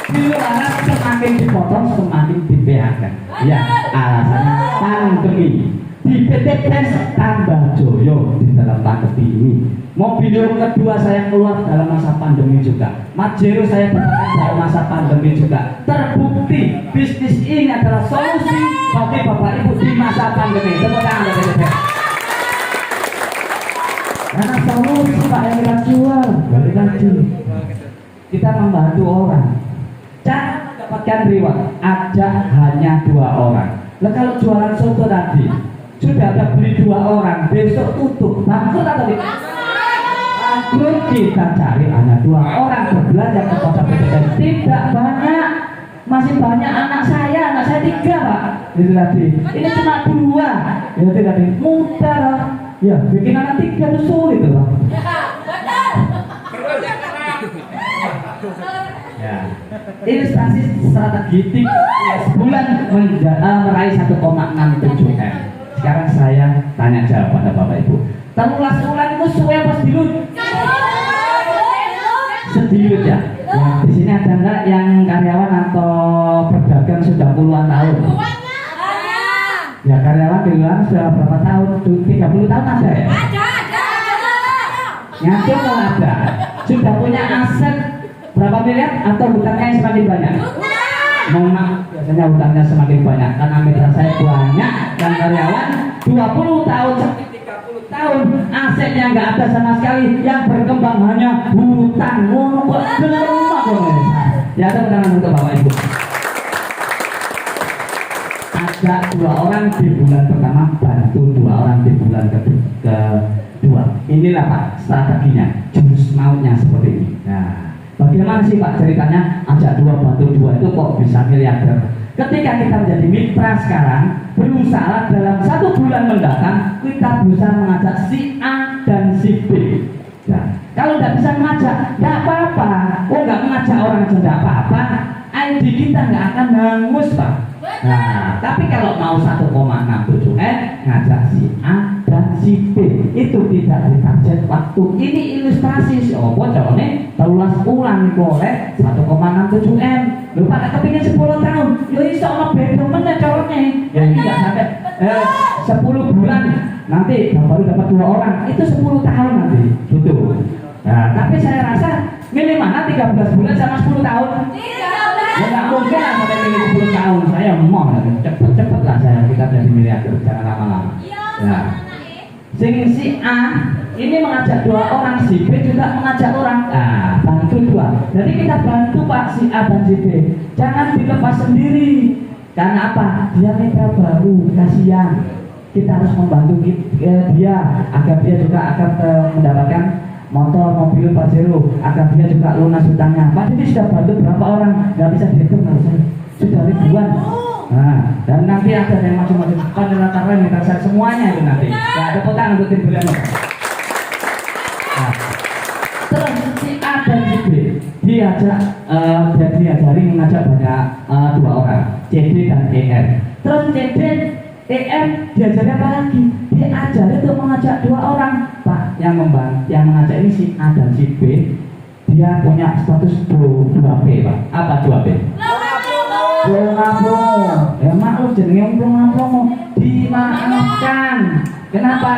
Di luaran semakin dipotong, semakin di PHK. Ya, alasannya pandemi. Di PT PES tambah joyo di dalam pandemi ini. Mobil kedua saya keluar dalam masa pandemi juga. Majero saya dapatkan dalam masa pandemi juga. Terbukti bisnis ini adalah solusi bagi Bapak Ibu di masa pandemi. Tepuk tangan dari PT. Karena solusi Pak yang kita jual, balik lagi. Kita membantu orang. Cara mendapatkan reward ada hanya 2 orang. Nah, kalau jualan soto tadi sudah ada beli 2 orang, besok tutup, bangkrut atau tidak? Bangkrut. Kita cari hanya 2 orang berbelanja ke kota PTN. Tidak banyak, masih banyak anak saya 3 Pak. Itu tadi. Ini cuma 2. Ya itu tadi mudah lah. Ya bikin anak 3 itu sulit loh. Ya. Ilustrasi strategi sebulan meraih 1,67 M. Sekarang saya tanya jawab pada Bapak Ibu. Telulas bulan itu suwe apa sedilut? Sedilut ya. Ya. Di sini ada enggak yang karyawan atau pedagang sudah puluhan tahun? Ya karyawan di luar sudah berapa tahun? 30 tahun ada ya? Ada. Ngaco mau ada. Sudah punya aset berapa miliar atau hutangnya yang semakin banyak? Mohon maaf, biasanya hutangnya semakin banyak karena mitra saya banyak dan karyawan 20 tahun sampai 30 tahun asetnya nggak ada sama sekali, yang berkembang hanya hutang. Kok rumah kok? Ya tepuk tangan untuk Bapak Ibu. Ada 2 orang di bulan pertama, bantu 2 orang di bulan kedua. Inilah Pak strateginya, jurus maunya seperti ini. Nah, bagaimana sih Pak ceritanya ajak 2 bantu 2 itu kok bisa miliarder? Ketika kita menjadi mitra sekarang, berusaha dalam 1 bulan mendatang kita bisa mengajak si A dan si B. Nah, kalau nggak bisa mengajak, nggak apa-apa. Oh nggak mengajak orang aja nggak apa-apa. ID kita nggak akan hangus Pak. Nah, tapi kalau mau 1,67 M ngajak si A dan si B itu tidak ditarget waktu. Ini ilustrasi si opo carane 13 bulan boleh 1,67 M. Lu pada kepingin 10 tahun, yo iso ono beda meneh carane. Ya tidak sampai 10 bulan nanti baru dapat 2 orang, itu 10 tahun nanti. Gitu. Nah, tapi saya rasa minimal 13 bulan sama 10 tahun. Ya nggak mungkin lah sampai pilih 10 tahun. Saya mau cepet-cepet lah kita jadi miliarder, jangan lama-lama. Ya. Si A ini mengajak 2 orang, si B juga mengajak orang. Nah, bantu 2. Jadi kita bantu Pak si A dan si B. Jangan dilepas sendiri. Karena apa? Dia mitra baru, kasihan. Kita harus membantu dia agar dia juga akan mendapatkan motor, mobil, Pajero, agar dia juga lunas hutangnya. Pak Didi sudah bantu berapa orang? Nggak bisa dihitung harusnya. Sudah ribuan. Nah, dan nanti ada yang macam-macam pada mitra saya semuanya itu nanti. Ya, ada potongan untuk tim beliau. Nah, terus si A dan si B diajari mengajak banyak 2 orang, CD dan ER. Terus CD, ER diajari apa lagi? Diajari untuk mengajak 2 orang, Pak. Yang mengajak ini si A dan si B. Dia punya status 2B, Pak. Apa 2B? Promo. Ya maklum jenenge promo. Dimaafkan. Kenapa?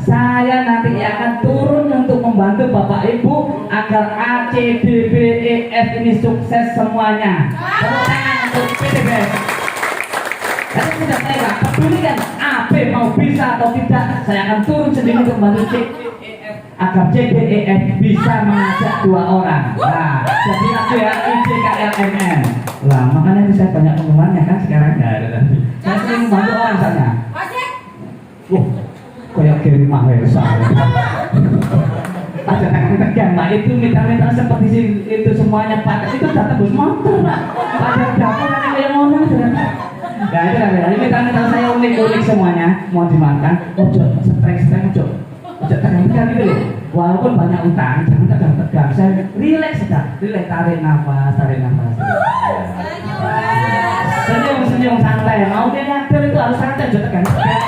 Saya nanti akan turun untuk membantu Bapak Ibu agar A, C, D, B, E, F ini sukses semuanya. Tepuk tangan untuk PTBS. Jadi sudah saya nggak peduli kan A, B mau bisa atau tidak, saya akan turun sendiri untuk membantu C, D, E, F agar CDEF bisa mengajak 2 orang. Nah, jadi lagu ya IJKLMN. Lah, makanya ini saya banyak penggemarnya kan sekarang nggak ada lagi. Saya sering membantu orang soalnya. Wah, kayak Gary Mahesa. Ada tegang Pak, itu mitra-mitra seperti itu semuanya Pak. Itu datang bus motor Pak. Ada dapur kayak ngomong ternyata. Nah itu lah, ini mitra-mitra saya unik-unik semuanya. Mau dimakan, ojo streng-streng, ojo tegang-tegang gitu loh. Walaupun banyak utang, jangan tegang-tegang. Saya relax saja, relax, tarik nafas. Senyum santai. Mau dia ngatur itu harus santai, ojo tegang-tegang.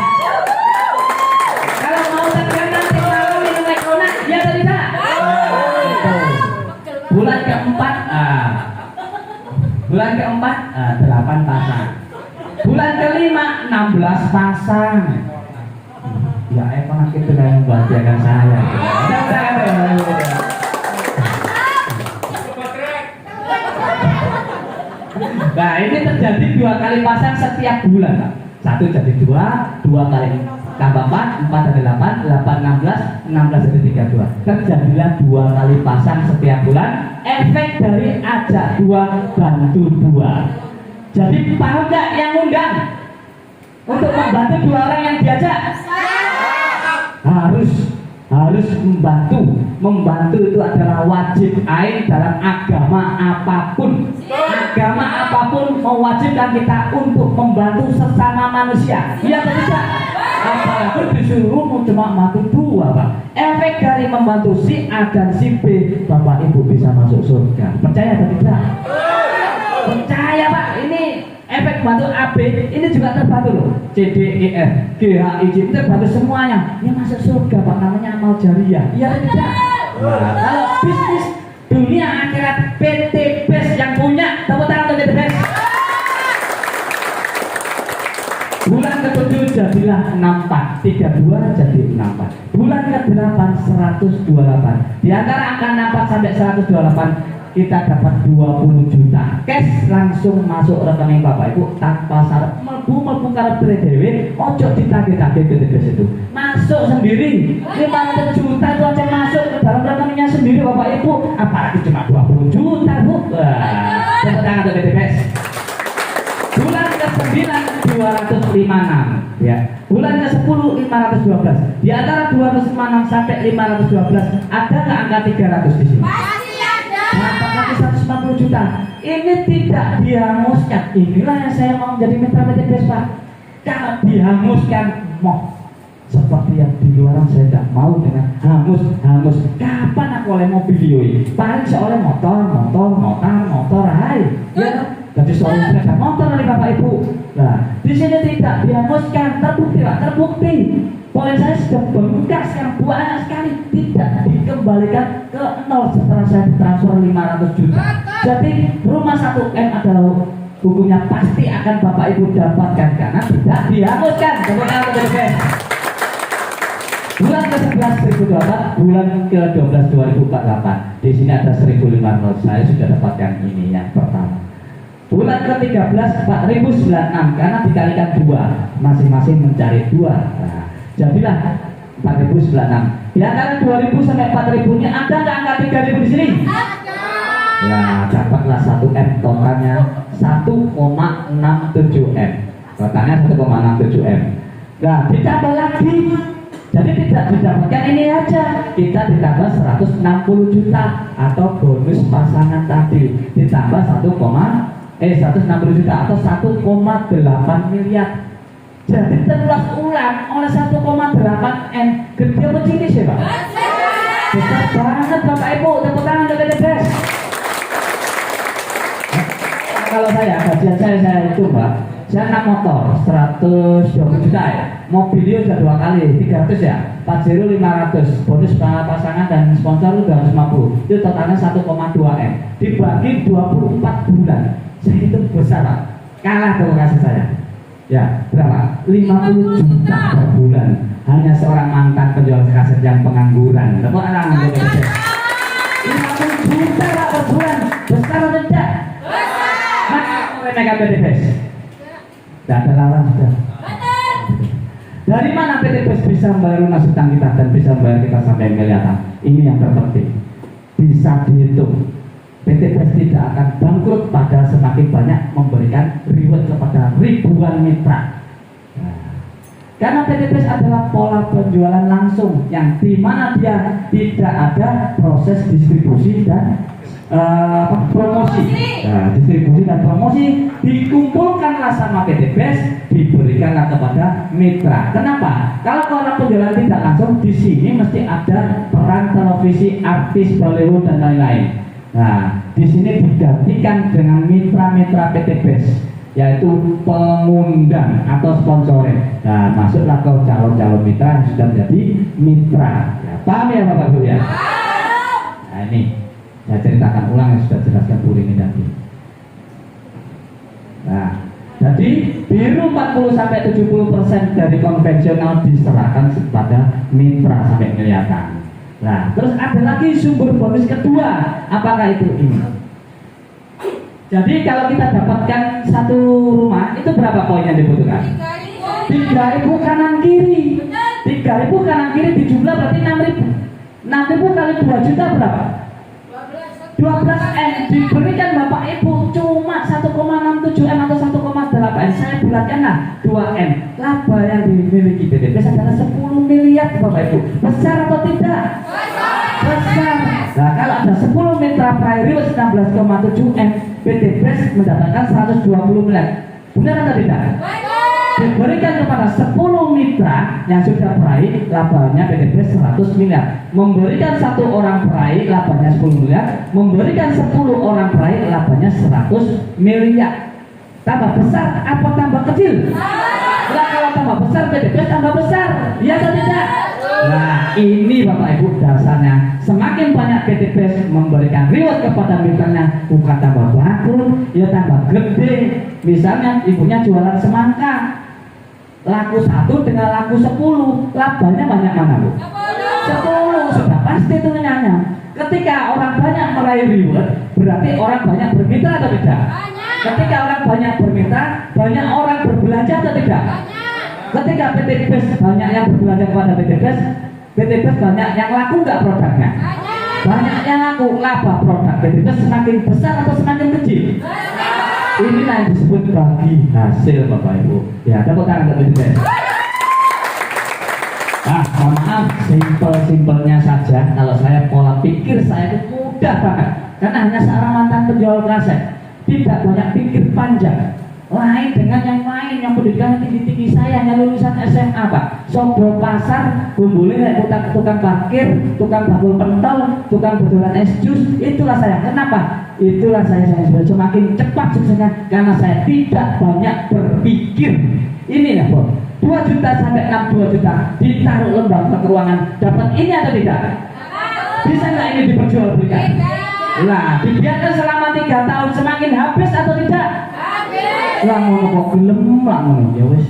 Kalau mau tegang nanti malam minum Corona, ya tadi tak? Bulan keempat, bulan keempat 8 pasang. Bulan kelima 16 pasang. Ya emang itu yang membahagiakan saya. Nah ini terjadi 2 kali pasang setiap bulan Pak. 1 jadi 2 kali tambah 4 jadi 8 16 jadi 32. Terjadilah 2 kali pasang setiap bulan. Efek dari ajak 2 bantu 2. Jadi paham nggak yang undang untuk membantu 2 orang yang diajak? Harus membantu itu adalah wajib ain dalam agama apapun mewajibkan kita untuk membantu sesama manusia, iya atau tidak? Apalagi disuruh cuma membantu 2 Pak. Efek dari membantu si A dan si B, Bapak Ibu bisa masuk surga. Percaya atau tidak? Percaya Pak. Ini efek bantu AB ini juga terbantu loh. C D E F G H I J terbantu semuanya. Ini masuk surga Pak, namanya amal jariah. Iya atau tidak? Nah, kalau bisnis dunia akhirat PT BES yang punya, tepuk tangan untuk PT BES. Bulan ke-7 jadilah 64, 32 jadi 64. Bulan ke-8 128. Di antara angka 64 sampai 128 kita dapat 20 juta cash langsung masuk rekening Bapak Ibu tanpa syarat. Melbu karakter dewe, ojo ditagih-tagih ke TBS itu. Masuk sendiri. 500 juta itu aja masuk ke dalam rekeningnya sendiri Bapak Ibu. Apalagi cuma 20 juta Bu. Wah, tepuk tangan untuk TBS. Bulan ke-9 256 ya. Bulan ke-10 512. Di antara 256 sampai 512 ada nggak angka 300 di sini? Apakah 150 juta? Ini tidak dihanguskan. Inilah yang saya mau menjadi mitra PT Pak. Kalau dihanguskan, seperti yang di luar saya tidak mau dengan hangus. Kapan aku oleh mobil ini? Paling seoleh motor, hai. Ya, jadi seorang sepeda motor dari Bapak Ibu. Nah, di sini tidak dihanguskan, terbukti. Poin saya sudah bengkak sekarang, banyak sekali tidak dikembalikan ke 0 setelah saya transfer 500 juta. Jadi rumah 1M adalah hukumnya pasti akan Bapak Ibu dapatkan karena tidak dihanguskan. Bulan ke-11 1024, bulan ke-12 2048. Di sini ada 1500. Saya sudah dapatkan ini yang pertama. Bulan ke-13 4096 karena dikalikan 2, masing-masing mencari 2. Nah, jadilah 4096. Di antara 2000 sampai 4000 nya ada nggak angka 3000 di sini? Nah, dapatlah 1M, totalnya 1,67 M. Totalnya 1,67 M. Nah, ditambah lagi. Jadi tidak didapatkan ini aja, kita ditambah 160 juta atau bonus pasangan tadi ditambah 160 juta atau 1,8 miliar. Jadi terulas ulang oleh 1,8 M. Gede apa cilik sih Pak? Besar banget Bapak Ibu, tepuk tangan untuk TBS. Kalau saya, gajian saya itu Mbak, saya naik motor 120 juta ya. Mobilnya sudah 2 kali, 300 ya. Pajero 500, bonus pasangan dan sponsor 250. Itu totalnya 1,2 M. Dibagi 24 bulan. Saya itu besar Pak. Kalah tuh kasih saya. Ya, berapa? 50 juta per bulan. Hanya seorang mantan penjual kaset yang pengangguran. Tepuk tangan untuk saya. 50 juta Pak per bulan. Besar atau tidak? Besar. Nah, oleh Mega PDPS. Tidak ada lawan sudah. Dan Dari mana PT PES bisa membayar lunas hutang kita dan bisa membayar kita sampai miliaran? Ini yang terpenting. Bisa dihitung. PT PES tidak akan bangkrut pada semakin banyak memberikan reward kepada ribuan mitra. Karena PT PES adalah pola penjualan langsung yang dimana dia tidak ada proses distribusi dan promosi. Nah, distribusi dan promosi dikumpulkanlah sama PT PES, diberikanlah kepada mitra. Kenapa? Kalau pola penjualan tidak langsung, di sini mesti ada peran televisi, artis, Bollywood dan lain-lain. Nah, di sini digantikan dengan mitra-mitra PT PES, yaitu pengundang atau sponsoring. Nah, masuklah ke calon-calon mitra yang sudah menjadi mitra. Ya, paham ya Bapak Ibu ya? Nah, ini saya ceritakan ulang yang sudah jelaskan Bu Rini tadi. Nah, jadi biru 40-70% dari konvensional diserahkan kepada mitra sampai miliaran. Nah, terus ada lagi sumber bonus kedua. Apakah itu ini? Jadi kalau kita dapatkan satu rumah, itu berapa poin yang dibutuhkan? 3.000 kanan kiri. 3.000 kanan kiri dijumlah berarti 6.000. 6.000 kali 2 juta berapa? 12M. Diberikan Bapak Ibu cuma 1,67M atau 1,8M. Saya bulatkanlah 2M. Laba yang dimiliki PT PES adalah 10 miliar Bapak Ibu. Besar atau tidak? Besar. Nah, kalau ada 10 mitra Prairie 16,7M, PT PES mendapatkan 120 miliar. Benar atau tidak? Diberikan kepada 10 mitra yang sudah peraih, labanya PT PES 100 miliar. Memberikan satu orang peraih, labanya 10 miliar. Memberikan 10 orang peraih, labanya 100 miliar. Tambah besar apa tambah kecil? Nah, kalau tambah besar PT PES tambah besar. Iya atau tidak? Nah, ini Bapak Ibu dasarnya. Semakin banyak PT PES memberikan reward kepada mitranya, bukan tambah bangkrut, ya tambah gede. Misalnya ibunya jualan semangka, laku 1 dengan laku 10, labanya banyak mana Bu? 10, sudah pasti itu nyanyi. Ketika orang banyak meraih reward, berarti orang banyak bermitra atau tidak? Ketika orang banyak bermitra, banyak orang berbelanja atau tidak? Ketika PT PES banyak yang berbelanja kepada PT PES banyak yang laku nggak produknya? Banyak yang laku. Laba produk PT PES semakin besar atau semakin kecil? Inilah yang disebut bagi hasil Bapak Ibu. Ya, tepuk tangan untuk PT PES. Nah, mohon maaf, simpel-simpelnya saja. Kalau saya pola pikir saya itu mudah banget, karena hanya seorang mantan penjual kaset, tidak banyak pikir panjang. Lain dengan yang lain yang pendidikannya tinggi-tinggi, saya hanya lulusan SMA Pak. Sobro pasar, kumpulin tukang parkir, tukang bakul pentol, tukang betulan es jus. Itulah saya. Kenapa? Itulah saya semakin cepat suksesnya karena saya tidak banyak berpikir. Ini ya Bos, 2 juta sampai 62 juta ditaruh lembaga keuangan, dapat ini atau tidak? Bisa nggak ini diperjualbelikan? Lah, dibiarkan selama 3 tahun, semakin habis atau tidak? Lah ngono kok gelem lah ngono ya wis.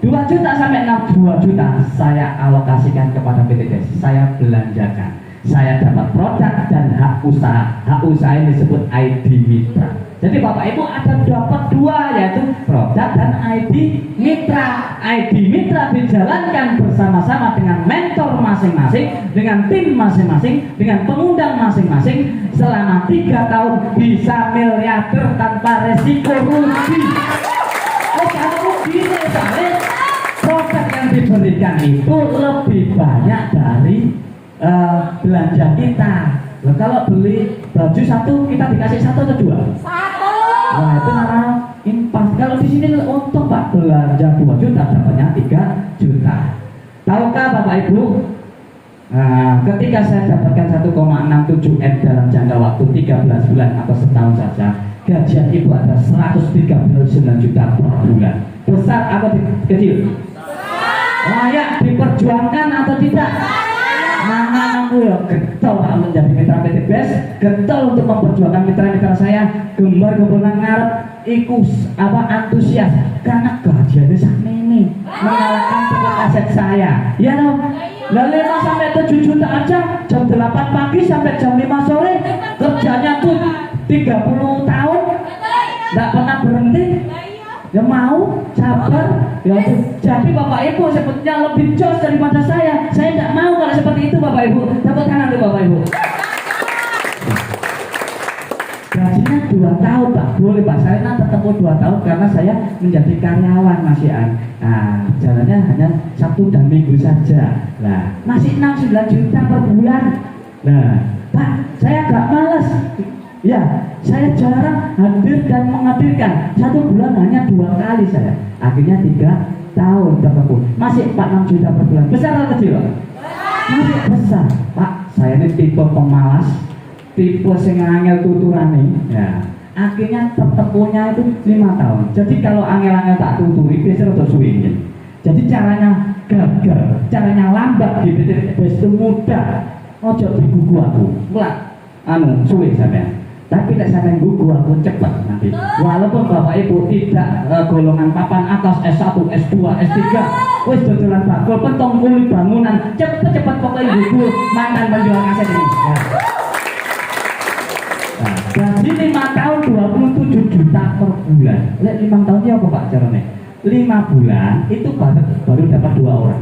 2 juta sampai 62 juta saya alokasikan kepada PT PES. Saya belanjakan. Saya dapat produk dan hak usaha. Hak usaha ini disebut ID mitra. Jadi Bapak Ibu ada dapat 2, yaitu produk dan ID mitra. ID mitra dijalankan bersama-sama dengan mentor masing-masing, dengan tim masing-masing, dengan pengundang masing-masing selama 3 tahun bisa miliarder tanpa resiko rugi. Oh, kalau rugi misalnya produk yang diberikan itu lebih banyak dari belanja kita. Loh, kalau beli baju 1 kita dikasih 1 atau 2? 1. Nah, itu namanya impas. Kalau di sini untung Pak, belanja 2 juta dapatnya 3 juta. Tahukah Bapak Ibu? Nah, ketika saya dapatkan 1,67M dalam jangka waktu 13 bulan atau setahun saja, gajian Ibu ada 139 juta per bulan. Besar atau kecil? Layak diperjuangkan atau tidak? Mana ya getol menjadi mitra PT PES, getol untuk memperjuangkan mitra-mitra saya, gembar gembolan ngarep ikus antusias karena gajiannya sama ini mengalahkan tiket aset saya. Ya dong. Lalu 5 sampai 7 juta aja jam 8 pagi sampai jam 5 sore kerjanya tuh 30 tahun nggak pernah berhenti. Ya mau, sabar. Ya, jadi Bapak Ibu sebetulnya lebih jos daripada saya. Saya tidak mau kalau seperti itu Bapak Ibu. Tepuk tangan tuh Bapak Ibu. Gajinya 2 tahun Pak, boleh Pak. Saya kan tetap 2 tahun karena saya menjadi karyawan Mas Ian. Nah, jalannya hanya Sabtu dan Minggu saja. Nah, masih 69 juta per bulan. Nah, Pak, saya agak males. Ya, saya jarang hadir dan menghadirkan. 1 bulan hanya 2 kali saya. Akhirnya 3 tahun bertemu. Masih 46 juta per bulan. Besar atau kecil Pak? Masih besar Pak. Saya ini tipe pemalas, tipe sing angel tuturane. Ya, akhirnya tertepunya itu 5 tahun. Jadi kalau angel-angel tak tuturi biasanya rada suwi. Jadi caranya gagal, caranya lambat di PTBS itu mudah. Ojo digugu aku. Mulak suwi sampean. Tapi nek sampean gugu aku cepat nanti. Walaupun Bapak Ibu tidak golongan papan atas S1, S2, S3, wis dodolan bakul pentong kulit bangunan, cepet-cepet pokoknya gugu mantan penjual kaset ini. Ya. Nah, gaji 5 tahun 27 juta per bulan. Lihat 5 tahun ini apa Pak caranya? 5 bulan itu baru dapat 2 orang.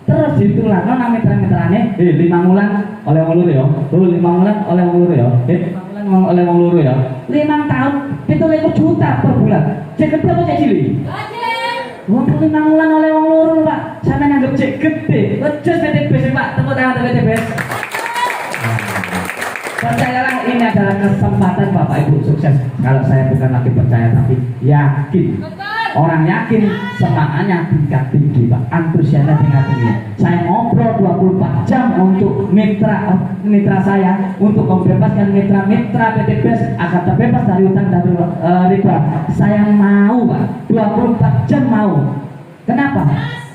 Terus ditulang nang mitra-mitrane, 5 bulan oleh wong loro ya. 5 bulan oleh wong loro ya. 5 bulan oleh wong loro ya. 5 tahun 7 juta per bulan. Cek gede apa cek cilik? Gede. 5 bulan oleh wong loro Pak. Sampeyan anggap cek gede. Wejus PTBS Pak, tepuk tangan untuk PTBS. Percayalah ini adalah kesempatan Bapak Ibu sukses. Kalau saya bukan lagi percaya tapi yakin. Orang yakin semangatnya tingkat tinggi Pak, antusiasnya tingkat tinggi. Saya ngobrol 24 jam untuk mitra saya, untuk membebaskan mitra-mitra PTBS agar terbebas dari utang dan riba. Saya mau Pak, 24 jam mau. Kenapa?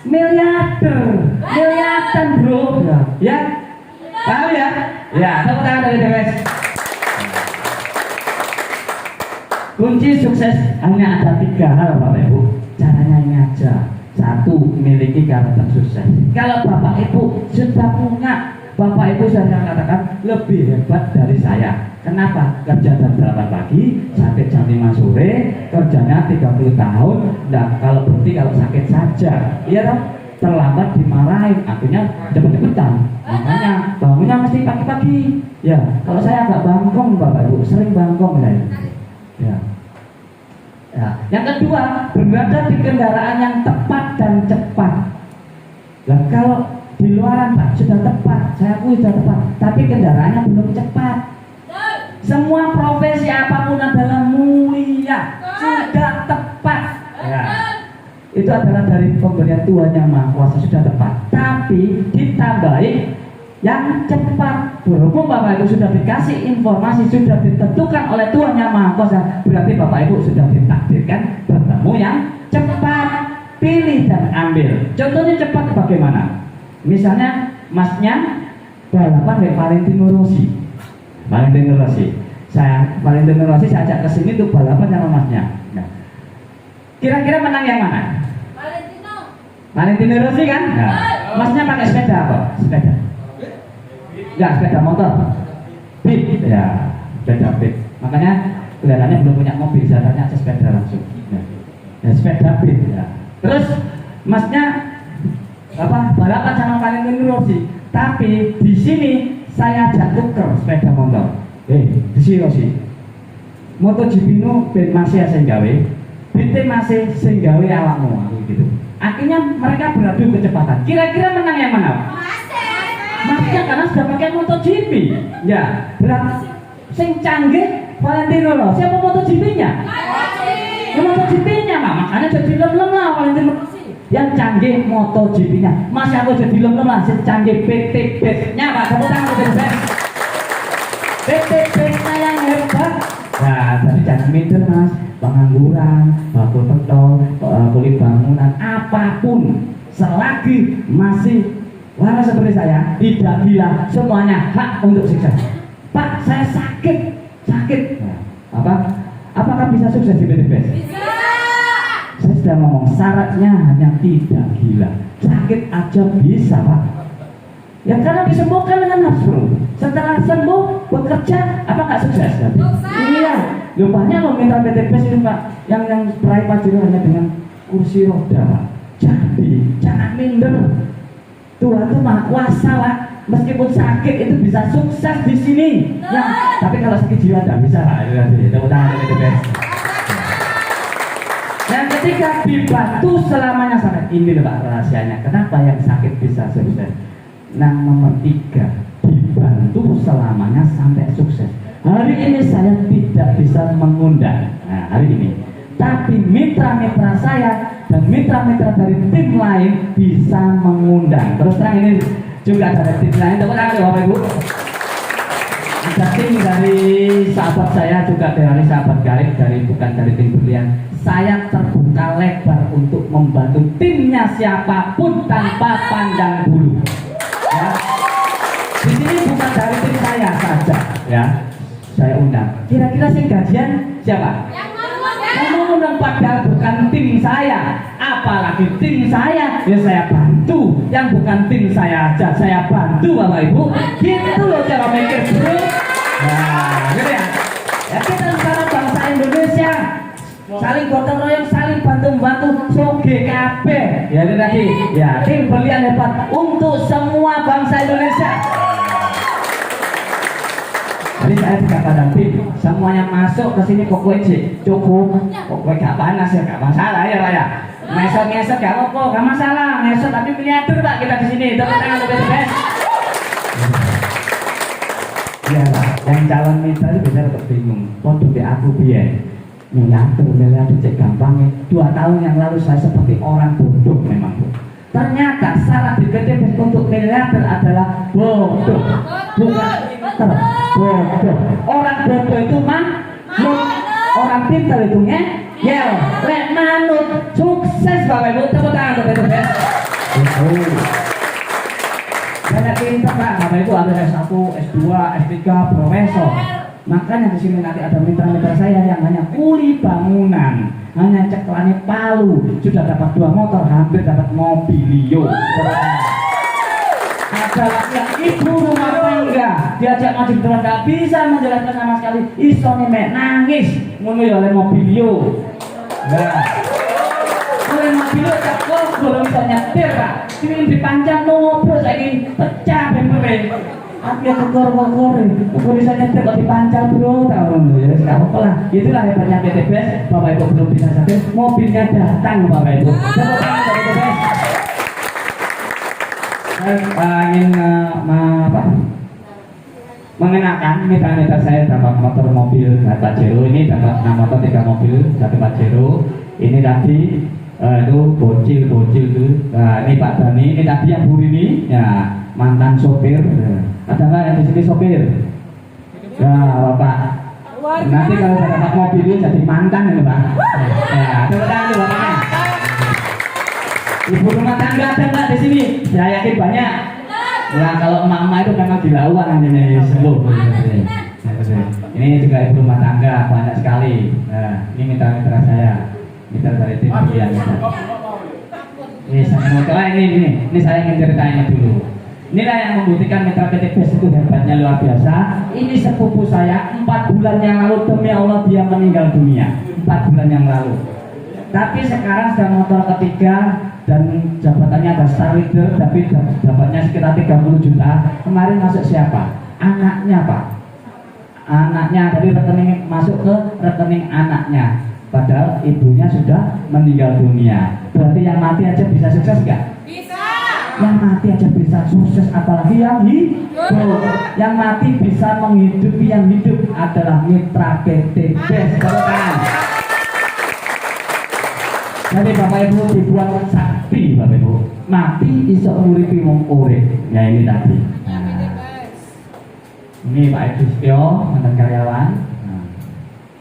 Miliaran bro. Ya, tahu ya? Ya, tepuk tangan dari PTBS. Kunci sukses hanya ada 3 hal Bapak Ibu. Caranya ini aja. 1, miliki karakter sukses. Kalau Bapak Ibu sudah punya, Bapak Ibu saya katakan lebih hebat dari saya. Kenapa? Kerja jam 8 pagi, sakit jam 5 sore, kerjanya 30 tahun. Dan kalau berhenti kalau sakit saja, iya dong. Terlambat dimarahin, akhirnya cepet-cepetan. Makanya bangunnya mesti pagi-pagi. Ya, kalau saya agak bangkong Bapak Ibu, sering bangkong saya. Ya. Ya. Yang kedua, berada di kendaraan yang tepat dan cepat. Nah, kalau di luaran Pak sudah tepat, saya akui sudah tepat, tapi kendaraannya belum cepat. Semua profesi apapun adalah mulia, sudah tepat. Ya. Itu adalah dari pemberian Tuhan yang Maha Kuasa, sudah tepat. Tapi ditambahi yang cepat. Berhubung Bapak Ibu sudah dikasih informasi, sudah ditentukan oleh Tuhan yang Maha Kuasa, berarti Bapak Ibu sudah ditakdirkan bertemu yang cepat. Pilih dan ambil. Contohnya cepat bagaimana? Misalnya Masnya balapan dengan Valentino Rossi. Valentino Rossi. Valentino Rossi saya ajak ke sini untuk balapan sama Masnya. Nah, kira-kira menang yang mana? Valentino Rossi kan? Nah, Masnya pakai sepeda apa? Sepeda. Ya, sepeda motor. Beat. Ya, sepeda beat. Makanya kelihatannya belum punya mobil, saya tanya aja sepeda langsung. Ya, sepeda beat. Ya. Terus Masnya balapan sama Valentino Rossi. Tapi di sini saya ajak tuker sepeda motor. Di sini Rossi. MotoGP nu ben masih sing gawe, BT masih sing gawe awakmu gitu. Akhirnya mereka beradu kecepatan. Kira-kira menang yang mana? Masnya karena sudah pakai MotoGP. Ya, berarti sing canggih Valentino Rossi apa MotoGP-nya? MotoGP-nya makanya jadi lem-lem lah Valentino Rossi. Yang canggih MotoGP-nya. Masih aku jadi lem-lem lah, sing canggih PTBS-nya Pak. Tepuk tangan PTBS. PTBS-nya yang hebat. Nah, tapi jangan minder Mas, pengangguran, bakul petol, kulit bangunan, apapun selagi masih waras seperti saya, tidak gila, semuanya hak untuk sukses. Pak, saya sakit. Nah, apakah bisa sukses di PTBS? Bisa. Saya sudah ngomong, syaratnya hanya tidak gila. Sakit aja bisa Pak. Ya karena disembuhkan dengan nafsu. Setelah sembuh bekerja, apa nggak sukses? Iya. Loh banyak loh mitra PTBS itu Pak, yang peraih Pajero hanya dengan kursi roda Pak. Jadi jangan minder. Tuhan itu maha kuasa Pak. Meskipun sakit itu bisa sukses di sini. Ya, tapi kalau sakit jiwa tidak bisa Pak. Tepuk tangan PTBS. Yang ketiga dibantu selamanya sampai ini loh Pak rahasianya. Kenapa yang sakit bisa sukses? Nah nomor 3 dibantu selamanya sampai sukses. Hari ini saya tidak bisa mengundang. Nah hari ini. Tapi mitra-mitra saya dan mitra-mitra dari tim lain bisa mengundang. Terus terang ini juga dari tim lain. Tepuk tangan Bapak Ibu. Ada tim dari sahabat saya juga dari sahabat Garib bukan dari tim berlian. Saya terbuka lebar untuk membantu timnya siapapun tanpa pandang bulu. Ya. Di sini bukan dari tim saya saja, ya. Saya undang. Kira-kira sih gajian siapa? Yang mau undang padahal bukan tim saya, apalagi tim saya, ya saya bantu. Yang bukan tim saya aja, saya bantu Bapak Ibu. Gitu loh cara mikir bro. Nah, gitu ya. Ya kita secara bangsa Indonesia saling gotong royong, saling bantu-bantu, soge kabeh. Ya itu tadi. Ya tim berlian hebat untuk semua bangsa Indonesia. Jadi saya tidak pandang tim, semuanya masuk ke sini pokoknya cukup, pokoknya gak panas ya, gak masalah ya Pak ya. Ngesot gak apa-apa, gak masalah, ngesot tapi miniatur Pak kita di sini. Tepuk tangan untuk PTBS. Iya Pak, yang calon mitra itu biasanya tetap bingung. Waduh di aku biar miniatur cek gampangnya. 2 tahun yang lalu saya seperti orang bodoh memang Bu. Ternyata syarat di PTBS untuk miliarder adalah bodoh, bukan pinter, bodoh. Orang bodoh itu orang pinter itu ngeyel, lek manut, sukses Bapak Ibu. Tepuk tangan untuk PTBS. Banyak pinter Pak, Bapak Ibu ada S1, S2, S3, profesor. Makanya di sini nanti ada mitra-mitra saya yang hanya kuli bangunan, hanya ceklane palu, sudah dapat 2 motor, hampir dapat mobilio. Ada lagi yang ibu rumah tangga, diajak maju ke depan gak bisa menjelaskan sama sekali, isone mek nangis, ngono ya oleh mobilio. Nah, oleh mobilio cakep, belum bisa nyetir Pak. Ini dipanjang ngobrol saiki pecah bemere. Aku kekor-kekor, aku bisa nyetir kok dipancal bro, tahu ya nggak apa-apa lah. Itulah hebatnya PTBS. Bapak Ibu belum bisa nyetir, mobilnya datang Bapak Ibu. Tepuk tangan untuk PTBS. Saya ingin mengenakan mitra-mitra saya dapat motor mobil Pajero ini, dapat 6 motor 3 mobil satu Pajero. Ini tadi itu bocil itu. Nah, ini Pak Dani, ini tadi yang Bu Rini, ya mantan sopir. Ada nggak yang di sini sopir? Ya Bapak. Nanti kalau saya dapat mobilnya jadi mantan ya Pak. Ya, tepuk tangan tuh Bapaknya. Ibu rumah tangga ada nggak di sini? Saya yakin banyak. Ya kalau emak-emak itu memang dilawan namanya sembuh. Ini juga ibu rumah tangga banyak sekali. Nah, ini mitra-mitra saya. Mitra dari tim berlian. Ini saya ini saya ingin ceritain dulu. Inilah yang membuktikan mitra PTBS itu hebatnya luar biasa. Ini sepupu saya 4 bulan yang lalu, demi Allah dia meninggal dunia 4 bulan yang lalu. Tapi sekarang sudah motor ketiga dan jabatannya ada star leader, tapi dapatnya sekitar 30 juta. Kemarin masuk siapa? Anaknya Pak. Anaknya dari rekening masuk ke rekening anaknya. Padahal ibunya sudah meninggal dunia. Berarti yang mati aja bisa sukses nggak? Bisa. Yang mati aja bisa sukses, apalagi yang hidup. Yang mati bisa menghidupi yang hidup adalah mitra PTBS. Jadi Bapak Ibu dibuat sakti Bapak Ibu. Mati iso nguripi wong urip. Ya ini tadi. Nah, ini Pak Edi Setio, mantan karyawan. Nah,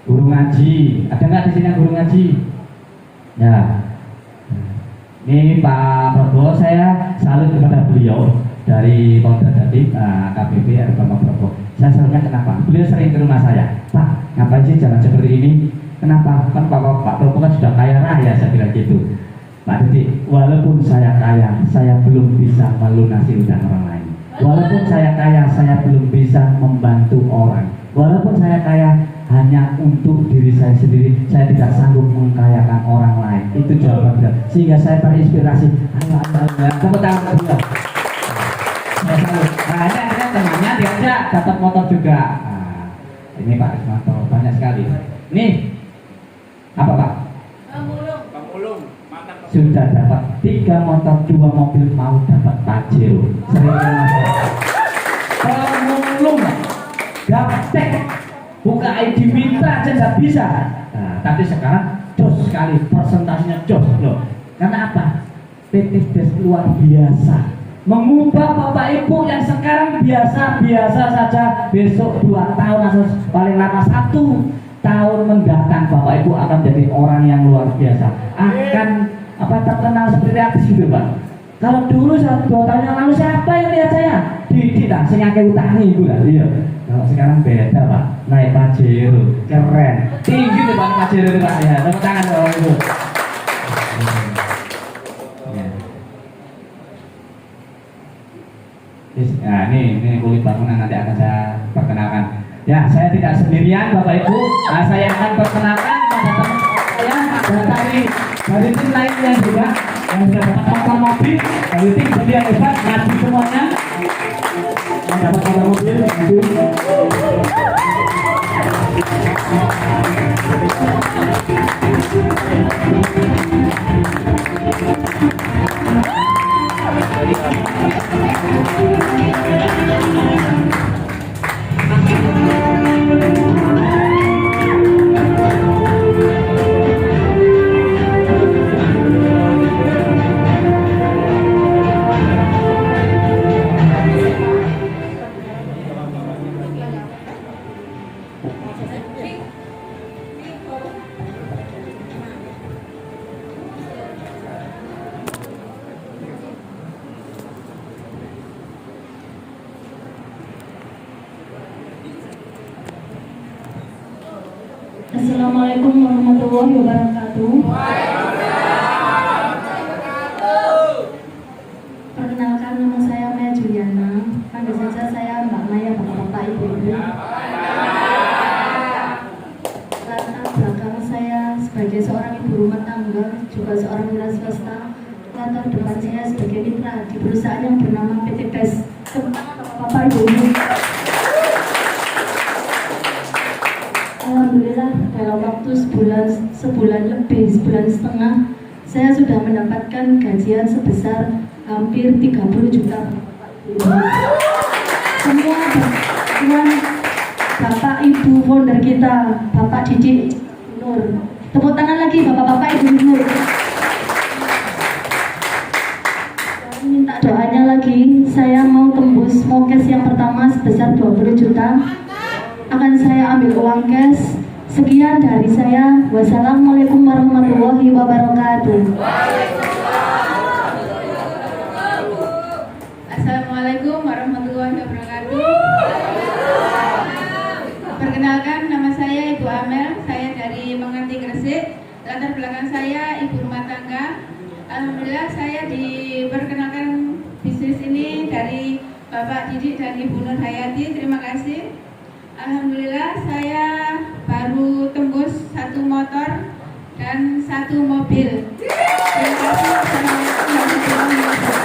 guru ngaji. Ada nggak di sini yang guru ngaji? Ya. Ini Pak Prabowo, saya salut kepada beliau dari Polda Jatim, KBP Bapak Prabowo. Saya salutnya kenapa? Beliau sering ke rumah saya, Pak, ngapain sih jalan seperti ini? Kenapa? Kan Pak Prabowo kan sudah kaya raya, saya bilang gitu. Pak Didi, walaupun saya kaya, saya belum bisa melunasi utang orang lain. Walaupun saya kaya, saya belum bisa membantu orang. Walaupun saya kaya, hanya untuk diri saya sendiri. Saya tidak sanggup mengkayakan orang lain. Itu jawaban beliau. Sehingga saya terinspirasi. Ayo, tepuk tangan beliau. Saya sanggup. Nah, ini akhirnya temannya diajak dapat motor juga. Nah, ini Pak Ismanto banyak sekali. Nih, apa Pak? Pemulung. Sudah dapat 3 motor, 2 mobil, mau dapat Pajero. Sering masalah. Pemulung, gaptek, buka ID minta aja nggak bisa. Nah, tapi sekarang jos sekali, persentasenya jos loh. Karena apa? PTBes luar biasa. Mengubah Bapak Ibu yang sekarang biasa-biasa saja, besok 2 tahun atau paling lama 1 tahun mendatang Bapak Ibu akan menjadi orang yang luar biasa. Akan terkenal seperti artis gitu Pak. Kalau dulu 1-2 tahun yang lalu siapa yang lihat saya? Didi tak senyake utangi itu lah. Iya. Kalau sekarang beda Pak. Naik Pajero, keren. Tinggi tuh Pak Pajero itu Pak ya. Tepuk tangan Bapak Ibu. Nah, ini kulit bangunan nanti akan saya perkenalkan. Ya, saya tidak sendirian Bapak Ibu. Nah, saya akan perkenalkan pada teman saya dan dari tim lainnya juga yang sudah dapat motor mobil. Dari tim jadi yang hebat, maju semuanya. Yang dapat motor mobil, maju. Assalamualaikum warahmatullahi wabarakatuh. Perkenalkan, nama saya Maya Juliana. Panggil saja saya Mbak Maya, Bapak Ibu. Latar belakang saya sebagai seorang ibu rumah tangga, juga seorang wira swasta. Latar depan saya sebagai mitra di perusahaan yang bernama PTBes. Bapak Ibu. Alhamdulillah dalam waktu sebulan lebih, sebulan setengah, saya sudah mendapatkan gajian sebesar hampir 30 juta. Semua dengan Bapak Ibu founder kita, Bapak Didi Nur. Tepuk tangan lagi Bapak-Bapak Ibu Nur. Minta doanya lagi, saya mau tembus cash yang pertama sebesar 20 juta. Akan saya ambil uang cash. Sekian dari saya. Wassalamualaikum warahmatullahi wabarakatuh. Assalamualaikum warahmatullahi wabarakatuh. Perkenalkan, nama saya Ibu Amel. Saya dari Menganti Gresik. Latar belakang saya ibu rumah tangga. Alhamdulillah saya diperkenalkan bisnis ini dari Bapak Didik dan Ibu Nur Hayati. Terima kasih. Alhamdulillah saya baru tembus 1 motor dan 1 mobil. Terima kasih. Assalamualaikum warahmatullahi wabarakatuh.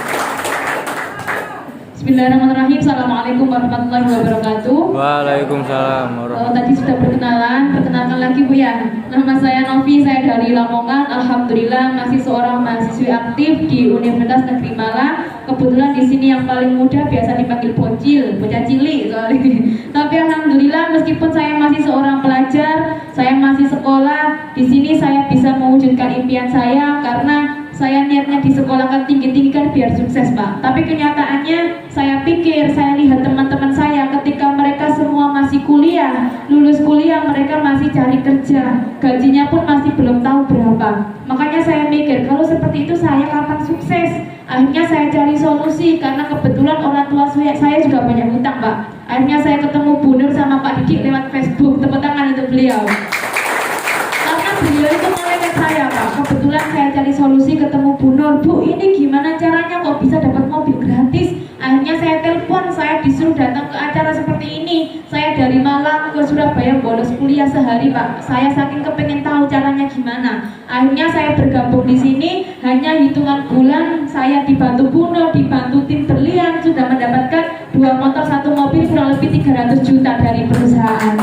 Bismillahirrahmanirrahim. Assalamualaikum warahmatullahi wabarakatuh. Waalaikumsalam Tadi sudah perkenalkan lagi Bu ya. Nama saya Novi, saya dari Lamongan. Alhamdulillah masih seorang mahasiswi aktif di Universitas Negeri Malang. Kebetulan di sini yang paling muda biasa dipanggil bocah cilik soalnya. Tapi alhamdulillah meskipun saya masih seorang pelajar, saya masih sekolah, di sini saya bisa mewujudkan impian saya karena saya niatnya disekolahkan tinggi-tinggi kan biar sukses Pak. Tapi kenyataannya saya pikir, saya lihat teman-teman saya ketika mereka semua masih kuliah, lulus kuliah mereka masih cari kerja, gajinya pun masih belum tahu berapa. Makanya saya mikir kalau seperti itu saya kapan sukses? Akhirnya saya cari solusi karena kebetulan orang tua saya juga banyak hutang Pak. Akhirnya saya ketemu Bu Nur sama Pak Didik lewat Facebook. Tepuk tangan untuk beliau. Karena beliau itu melihat saya Pak. Kebetulan saya cari solusi ketemu Bu Nur. Bu, ini gimana caranya kok bisa dapat mobil gratis? Akhirnya saya telepon, saya disuruh datang ke acara seperti ini. Saya dari Malang ke Surabaya boleh bolos kuliah sehari Pak. Saya saking kepengen tahu caranya gimana. Akhirnya saya bergabung di sini. Hanya hitungan bulan saya dibantu Buno, dibantu tim berlian, sudah mendapatkan 2 motor 1 mobil kurang lebih 300 juta dari perusahaan.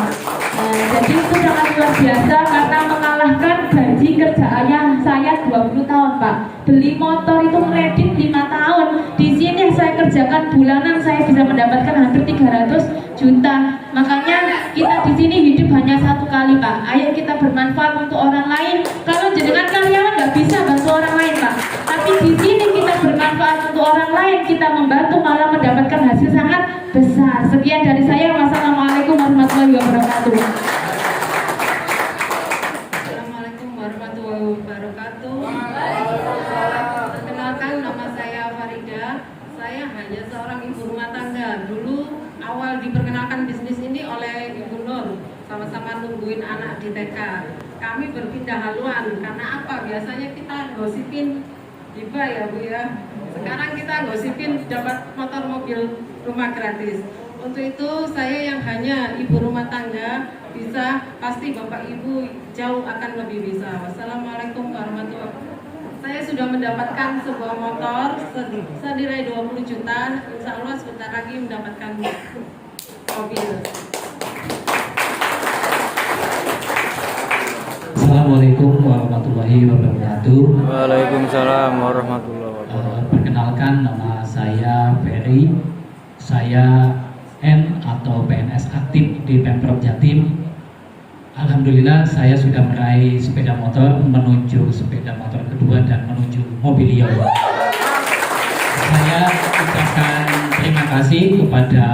Jadi itu sangat luar biasa karena mengalahkan gaji kerjaannya saya 20 tahun Pak. Beli motor itu kredit 5 tahun. Di sini saya kerjakan bulanan saya bisa mendapatkan hampir 300 juta. Makanya kita di sini hidup hanya 1 kali Pak. Ayo kita bermanfaat untuk orang lain. Kalau jenengan karyawan nggak bisa bantu orang lain Pak. Tapi di sini kita bermanfaat untuk orang lain, kita membantu malah mendapatkan hasil sangat besar. Sekian dari saya. Wassalamualaikum warahmatullahi wabarakatuh. Assalamualaikum warahmatullahi wabarakatuh. Perkenalkan, nama saya Farida. Saya hanya seorang ibu rumah tangga. Dulu awal diperkenalkan bisnis ini oleh Ibu Nur, sama-sama nungguin anak di TK. Kami berpindah haluan karena apa? Biasanya kita gosipin hibah ya Bu ya. Sekarang kita gosipin dapat motor mobil rumah gratis. Untuk itu saya yang hanya ibu rumah tangga bisa, pasti Bapak Ibu jauh akan lebih bisa. Wassalamualaikum warahmatullahi wabarakatuh. Saya sudah mendapatkan sebuah motor senilai 20 juta. Insya Allah sebentar lagi mendapatkan mobil. Assalamualaikum warahmatullahi wabarakatuh. Waalaikumsalam warahmatullahi wabarakatuh. Perkenalkan, nama saya Ferry. Saya N atau PNS aktif di Pemprov Jatim. Alhamdulillah saya sudah meraih sepeda motor menuju sepeda motor kedua dan menuju Mobilio. Saya ucapkan terima kasih kepada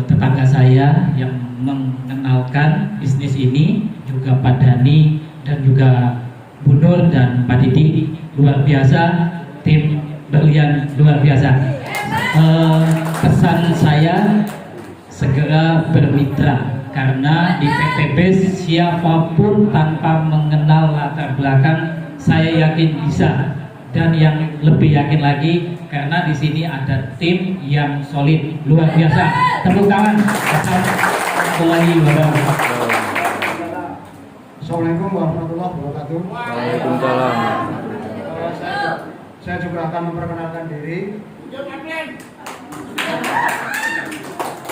tetangga saya yang mengenalkan bisnis ini, juga Pak Dani dan juga Bu Nur dan Pak Didi, luar biasa, tim berlian luar biasa. Pesan saya segera bermitra, karena di PTB siapapun tanpa mengenal latar belakang saya yakin bisa, dan yang lebih yakin lagi karena di sini ada tim yang solid luar biasa. Tepuk tangan. Assalamualaikum warahmatullahi wabarakatuh. Assalamualaikum warahmatullahi wabarakatuh. Waalaikumsalam. Saya juga akan memperkenalkan diri.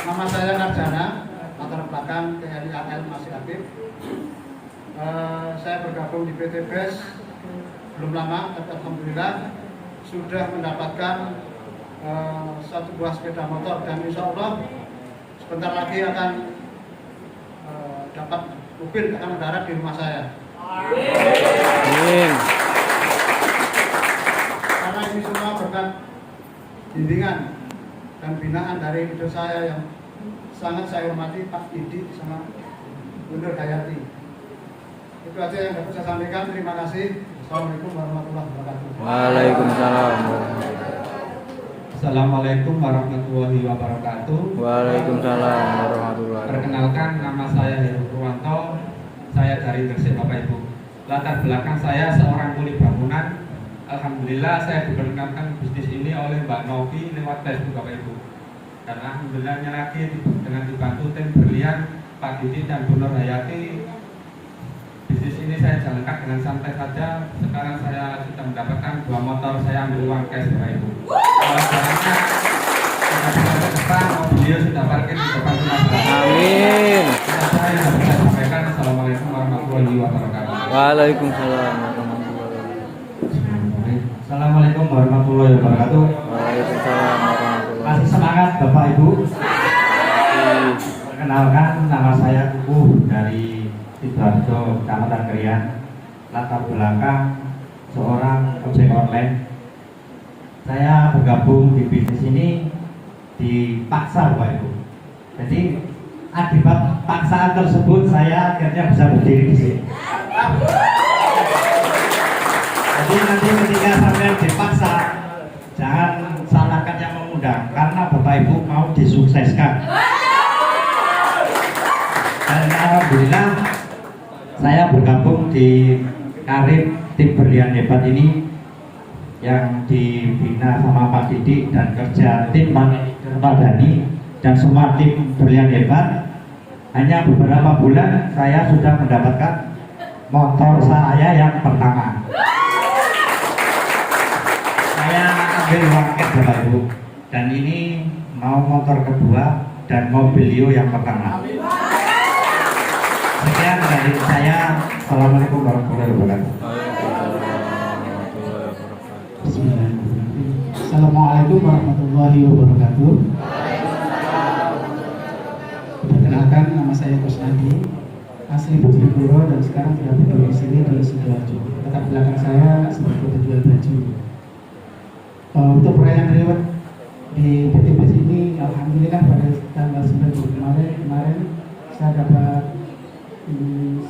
Nama saya Narjana, latar belakang TNI AL masih aktif. Saya bergabung di PT BES belum lama, tapi alhamdulillah sudah mendapatkan satu buah sepeda motor, dan insya Allah sebentar lagi akan dapat mobil akan mendarat di rumah saya. Amin. Karena ini semua berkat bimbingan dan binaan dari ibu saya yang sangat saya hormati, Pak Didi sama Bu Nur Hayati. Itu aja yang dapat saya sampaikan. Terima kasih. Assalamualaikum warahmatullahi wabarakatuh. Waalaikumsalam. Assalamualaikum warahmatullahi wabarakatuh. Waalaikumsalam warahmatullahi wabarakatuh. Perkenalkan, nama saya Heru Purwanto. Saya dari Gresik, Bapak Ibu. Latar belakang saya seorang kuli bangunan. Alhamdulillah saya diperkenalkan bisnis ini oleh Mbak Novi lewat Facebook, Bapak Ibu. Dan alhamdulillahnya lagi dengan dibantu tim berlian Pak Didi dan Bu Nur Hayati, bisnis ini saya jalankan dengan santai saja. Sekarang saya sudah mendapatkan 2 motor, saya ambil uang cash, Bapak Ibu. Kalau jalannya sudah bisa ke depan, mobil sudah parkir di depan rumah saya. Amin. Saya yang bisa sampaikan. Assalamualaikum warahmatullahi wabarakatuh. Waalaikumsalam warahmatullahi wabarakatuh. Assalamualaikum warahmatullahi wabarakatuh. Waalaikumsalam warahmatullahi Masih semangat Bapak Ibu? wabarakatuh. Perkenalkan, nama saya Kukuh dari Sidoarjo, Kecamatan Krian. Latar belakang seorang ojek online. Saya bergabung di bisnis ini dipaksa, Bapak Ibu. Jadi akibat paksaan tersebut saya akhirnya bisa berdiri di sini. Jadi nanti ketika sampai dipaksa, jangan salahkan yang mengundang, karena Bapak Ibu mau disukseskan. Dan alhamdulillah saya bergabung di Karib tim berlian hebat ini yang dibina sama Pak Didi dan kerja tim Pak Dani dan semua tim berlian hebat. hanya beberapa bulan saya sudah mendapatkan motor saya yang pertama. Saya ambil uang cash Bapak Ibu, dan ini mau motor kedua dan mobilio yang pertama. Sekian dari saya. Assalamualaikum warahmatullahi wabarakatuh. Assalamualaikum warahmatullahi wabarakatuh. Perkenalkan, nama saya Kusnadi, asli Bojonegoro dan sekarang sudah berdiri di sini di Sidoarjo. Latar belakang saya sebagai penjual baju. Untuk perayaan reward di PTBS ini, alhamdulillah pada tanggal 9 kemarin saya dapat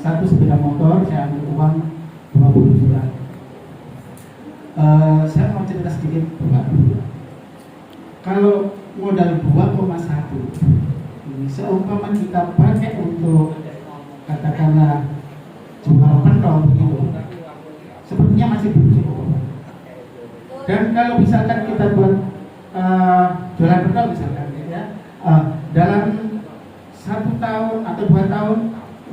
satu sepeda motor, saya ambil uang 20 juta. Saya mau cerita sedikit, Bapak. Kalau modal 2,1 seumpama kita pakai untuk katakanlah jual pentol begitu, sepertinya masih belum cukup. Dan kalau misalkan kita buat jualan pentol misalkan ya, dalam 1 tahun atau 2 tahun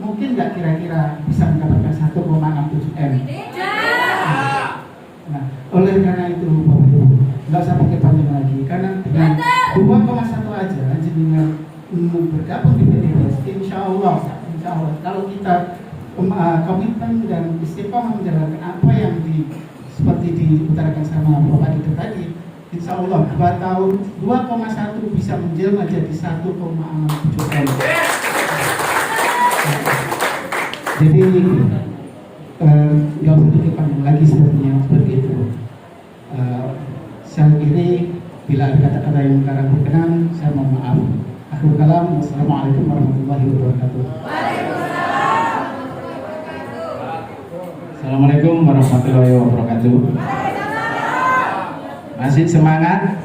mungkin nggak kira-kira bisa mendapatkan 1,67 M. Nah, oleh karena itu Bapak Ibu, nggak usah pakai panjang lagi, karena dengan 2,1 aja jenengan bergabung di PTBS, insya Allah kalau kita komitmen dan istiqomah menjalankan apa yang seperti diutarakan sama Bapak itu tadi, insya Allah 2 tahun 2,1 bisa menjelma jadi 1,67 M. Jadi nggak usah pikir panjang lagi seperti itu. Saya kira bila ada kata-kata yang kurang berkenan, saya mohon maaf. Akhirul kalam, wassalamualaikum warahmatullahi wabarakatuh. Assalamualaikum warahmatullahi wabarakatuh. Masih semangat?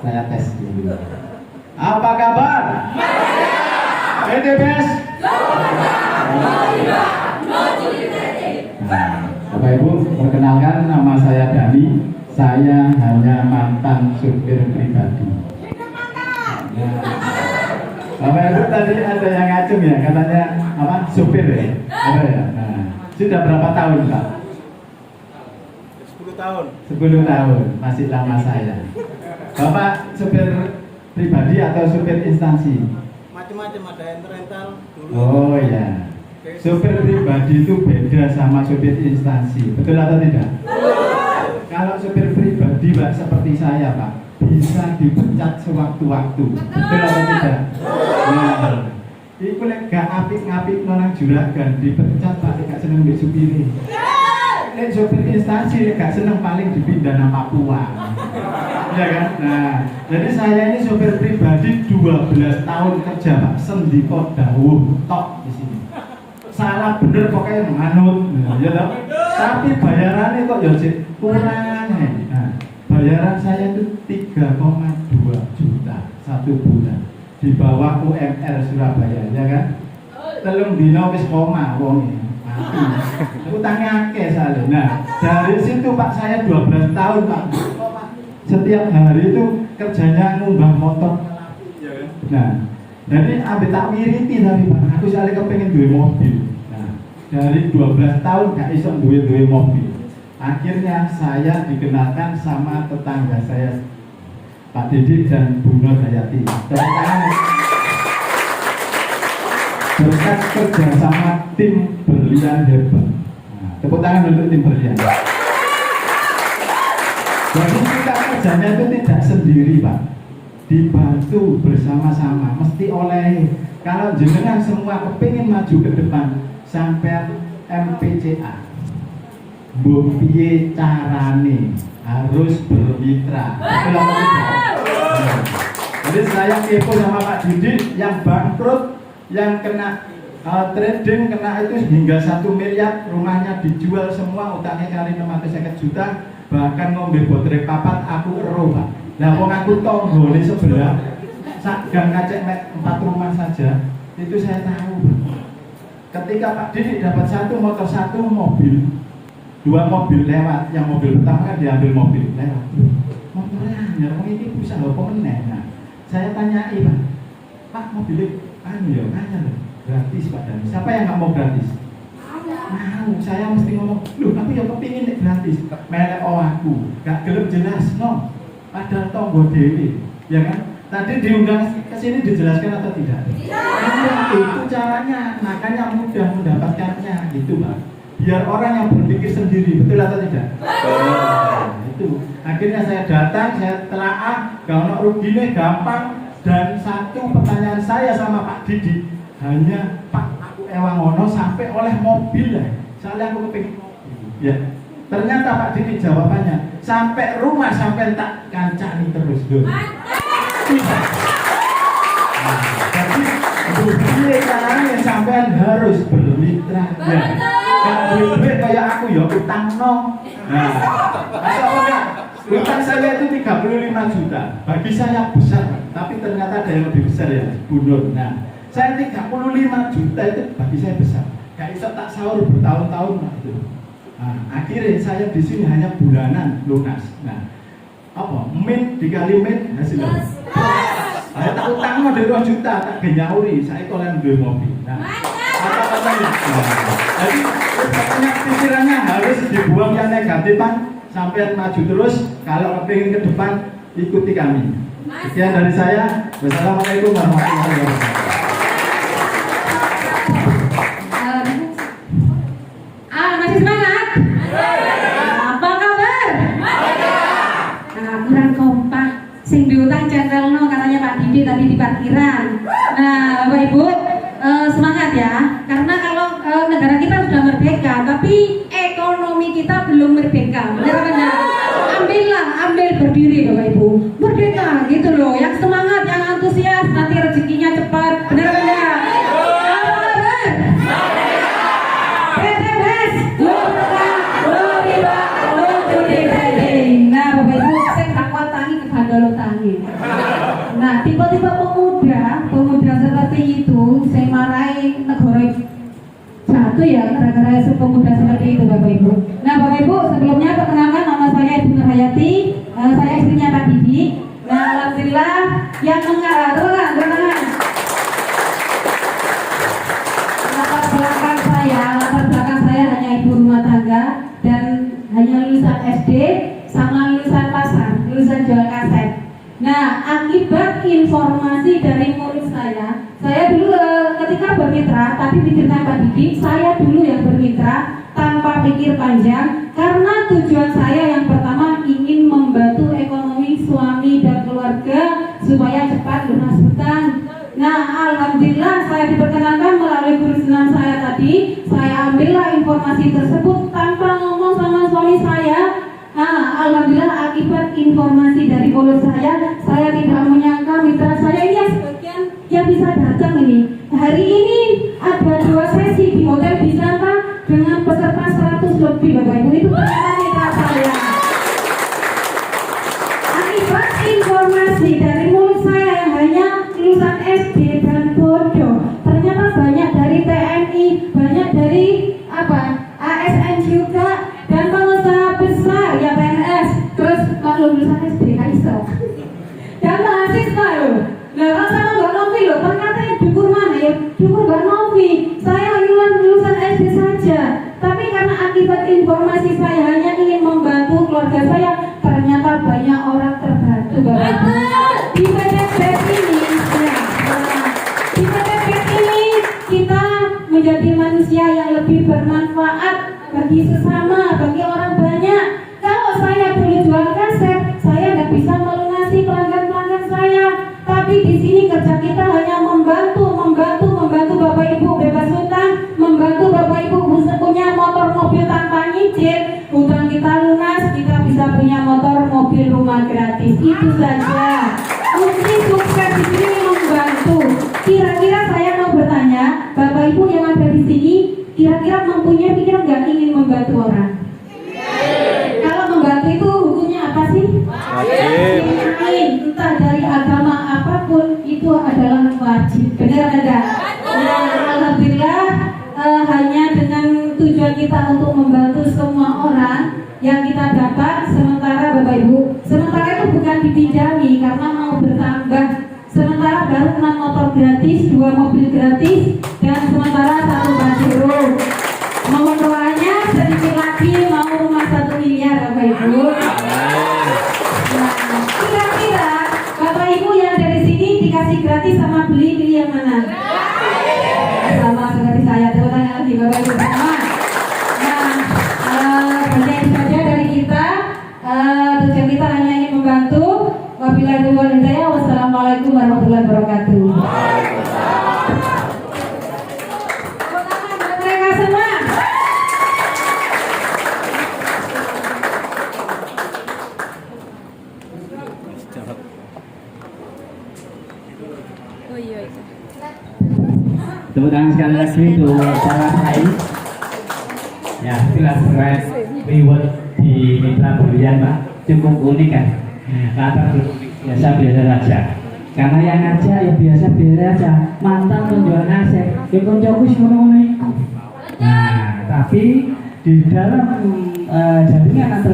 Saya tes dulu. Apa kabar? PTBS? Nah, Bapak Ibu, perkenalkan nama saya Dani. Saya hanya mantan supir pribadi. Nah, Bapak Ibu tadi ada yang ngacung ya, katanya apa? Supir ya? Apa ya? Nah, sudah berapa tahun Pak? 10 tahun. 10 tahun, masih lama saya. Bapak supir pribadi atau supir instansi? Macam-macam, ada yang rental dulu. Oh ya. Supir pribadi itu beda sama supir instansi, betul atau tidak? Kalau supir pribadi Pak seperti saya Pak, bisa dipecat sewaktu-waktu, betul atau tidak? Nah, iku lek gak apik-apik nang juragan dipecat Pak, gak seneng mbek supire. Lek supir instansi lek gak seneng paling dipindah nang Papua. Ya kan? Nah, jadi saya ini supir pribadi 12 tahun kerja Pak, sendiko dawuh tok di sini. Salah bener pokoknya manut, nah, ya toh. Tapi bayarannya kok ya kurang. Nah, bayaran saya itu 3,2 juta 1 bulan di bawah UMR Surabaya, ya kan? Telung dino wis koma wong mati. Utangnya akeh soalnya. Nah, dari situ Pak saya 12 tahun Pak. Setiap hari itu kerjanya ngumbah motor. Nah, jadi ambil tak wiriti tapi Pak, aku soalnya kepengen duwe mobil. Nah, dari 12 tahun gak iso duwe mobil. Akhirnya saya dikenalkan sama tetangga saya, Pak Didik dan Bu Nur Hayati. Berkat kerja sama tim Berlian Hebat. Nah, tepuk tangan untuk tim Berlian. Jadi kita kerjanya itu tidak sendiri Pak, dibantu bersama-sama, mesti oleh. Kalau jenengan semua kepingin maju ke depan sampai MPCA, mbok piye carane harus bermitra. Jadi saya kepo sama Pak Didik yang bangkrut, yang kena trading, kena itu hingga 1 miliar, rumahnya dijual semua, utangnya kali 650 juta, bahkan ngombe botrek papat aku ero Pak. Lah wong aku tonggone sebelah sak gang ngacek 4 rumah saja, itu saya tahu. Ketika Pak Didik dapat 1 motor 1 mobil, 2 mobil lewat, yang mobil pertama kan diambil mobil lewat. Motornya hanya ini bisa apa meneh. Nah, saya tanyai Pak mobilnya anu ya kayaknya loh, gratis Pak Dani. Siapa yang nggak mau gratis? Mau, saya mesti ngomong, loh aku yang kepingin nek gratis. Melek aku, gak gelem jelas no. Padahal tonggo dewi, ya kan? Tadi diundang ke sini dijelaskan atau tidak? Iya, itu caranya, makanya mudah mendapatkannya, gitu Pak. Biar orang yang berpikir sendiri, betul atau tidak? Itu. Akhirnya saya datang, saya telaah, gak ono ruginya gampang. Dan satu pertanyaan saya sama Pak Didi, hanya Pak aku ewangono sampai oleh mobil ya. Soalnya aku kepingin mobil. Ya. Ternyata Pak Didi jawabannya sampai rumah sampai tak kancani terus dulu. Jadi begini caranya sampean harus bermitra. Ya. Kalau duit kayak aku ya utang no. Nah, atau enggak? Utang saya itu 35 juta. Bagi saya besar, tapi ternyata ada yang lebih besar ya, Bu Nur. Nah, saya 35 juta itu bagi saya besar. Gak bisa tak sahur bertahun-tahun lah itu. Nah, akhirnya saya di sini hanya bulanan lunas. Nah, apa? Min dikali min hasilnya. Saya tak utang no 2 juta, tak genyauri. Saya kolen duit mobil. Nah, apa-apanya. Jadi, pokoknya pikirannya harus dibuang yang negatifan sampai maju terus. Kalau kepingin ke depan, ikuti kami. Sekian dari saya. Wassalamualaikum warahmatullahi wabarakatuh. Masih semangat? Apa kabar? Kurang kompak. Sing diutang channelno katanya Pak Didi tadi di parkiran. Nah, Bapak Ibu, semangat ya. Karena kalau negara kita sudah merdeka, tapi ekonomi kita belum merdeka. Benar benar. Ambil berdiri Bapak Ibu. Merdeka gitu loh. Yang semangat, yang antusias, nanti rezekinya cepat. Benar benar. Nah, tiba-tiba pemuda seperti itu, saya marahi negara jatuh ya gara-gara pemuda seperti itu Bapak Ibu. Nah Bapak Ibu, sebelumnya perkenalkan nama saya Ibu Nurhayati, saya istrinya Pak Didi. Nah, alhamdulillah yang latar belakang saya hanya ibu rumah tangga dan hanya lulusan SD sama lulusan pasar, lulusan jual kaset. Nah, akibat informasi dari murid saya dulu ketika bermitra, tadi diceritakan Pak Didi, saya dulu yang bermitra tanpa pikir panjang karena tujuan saya yang pertama ingin membantu ekonomi suami dan keluarga supaya cepat lunas hutang. Nah, alhamdulillah saya diperkenalkan melalui guru senam saya tadi, saya ambillah informasi tersebut tanpa ngomong sama suami saya. Nah, alhamdulillah akibat informasi dari mulut saya tidak menyangka mitra saya ini yang sebagian yang bisa datang ini. Hari ini ada 2 sesi di Hotel Bisanta dengan peserta 100 lebih Bapak Ibu, itu ternyata mitra saya. Akibat informasi dari mulut saya yang hanya lulusan SD dan bodoh, ternyata banyak dari TNI, banyak dari ASN juga, dan pengusaha besar ya PNS, terus kalau lulusan SD iso dan mahasiswa loh. Nah, kalau sama Mbak Novi loh, ternyata yang dukur mana ya? Dukur Mbak Novi, saya lulusan SD saja, tapi karena akibat informasi saya hanya ingin membantu keluarga saya, ternyata banyak orang terbantu Bapak Ibu. Di PTBet ini di PTBet ini kita menjadi manusia yang lebih bermanfaat bagi sesama, bagi orang banyak. Kalau saya dulu jual kaset, saya nggak bisa melunasi pelanggan-pelanggan saya. Tapi di sini kerja kita hanya membantu Bapak Ibu bebas hutang, membantu Bapak Ibu punya motor mobil tanpa nyicil, hutang kita lunas, kita bisa punya motor mobil rumah gratis. Itu saja. Kunci sukses di sini membantu. Kira-kira saya mau bertanya, Bapak Ibu yang ada di sini, kira-kira mempunyai pikiran nggak ingin membantu orang? Kalau membantu itu hukumnya apa sih? Entah dari agama apapun itu adalah wajib. Benar enggak? Nah, alhamdulillah hanya dengan tujuan kita untuk membantu semua orang yang kita dapat sementara Bapak Ibu. Sementara itu bukan dipinjami karena mau bertambah. Sementara baru 6 motor gratis, 2 mobil gratis, dan sementara 1 Pajero. Mohon doanya sedikit lagi mau rumah 1 miliar Bapak Ibu. Nah, kira-kira Bapak Ibu yang dari sini dikasih gratis sama beli, pilih yang mana? Sama seperti saya, tepuk tangan lagi Bapak Ibu semua. Nah, banyak saja dari kita. Tujuan kita hanya ingin membantu. Wabillahi taufiq wal hidayah. Wassalamualaikum warahmatullahi wabarakatuh. Tepuk tangan buat mereka semua. Tepuk tangan sekali lagi untuk para lain. Ya, jelas keren. Reward di Mitra Berlian Pak cukup unik kan. Latar biasa saja. Karena yang ngajak ya biasa aja. Mantan penjual nasi, ya koncoku sing ngono iku. Nah, tapi di dalam jaringan antar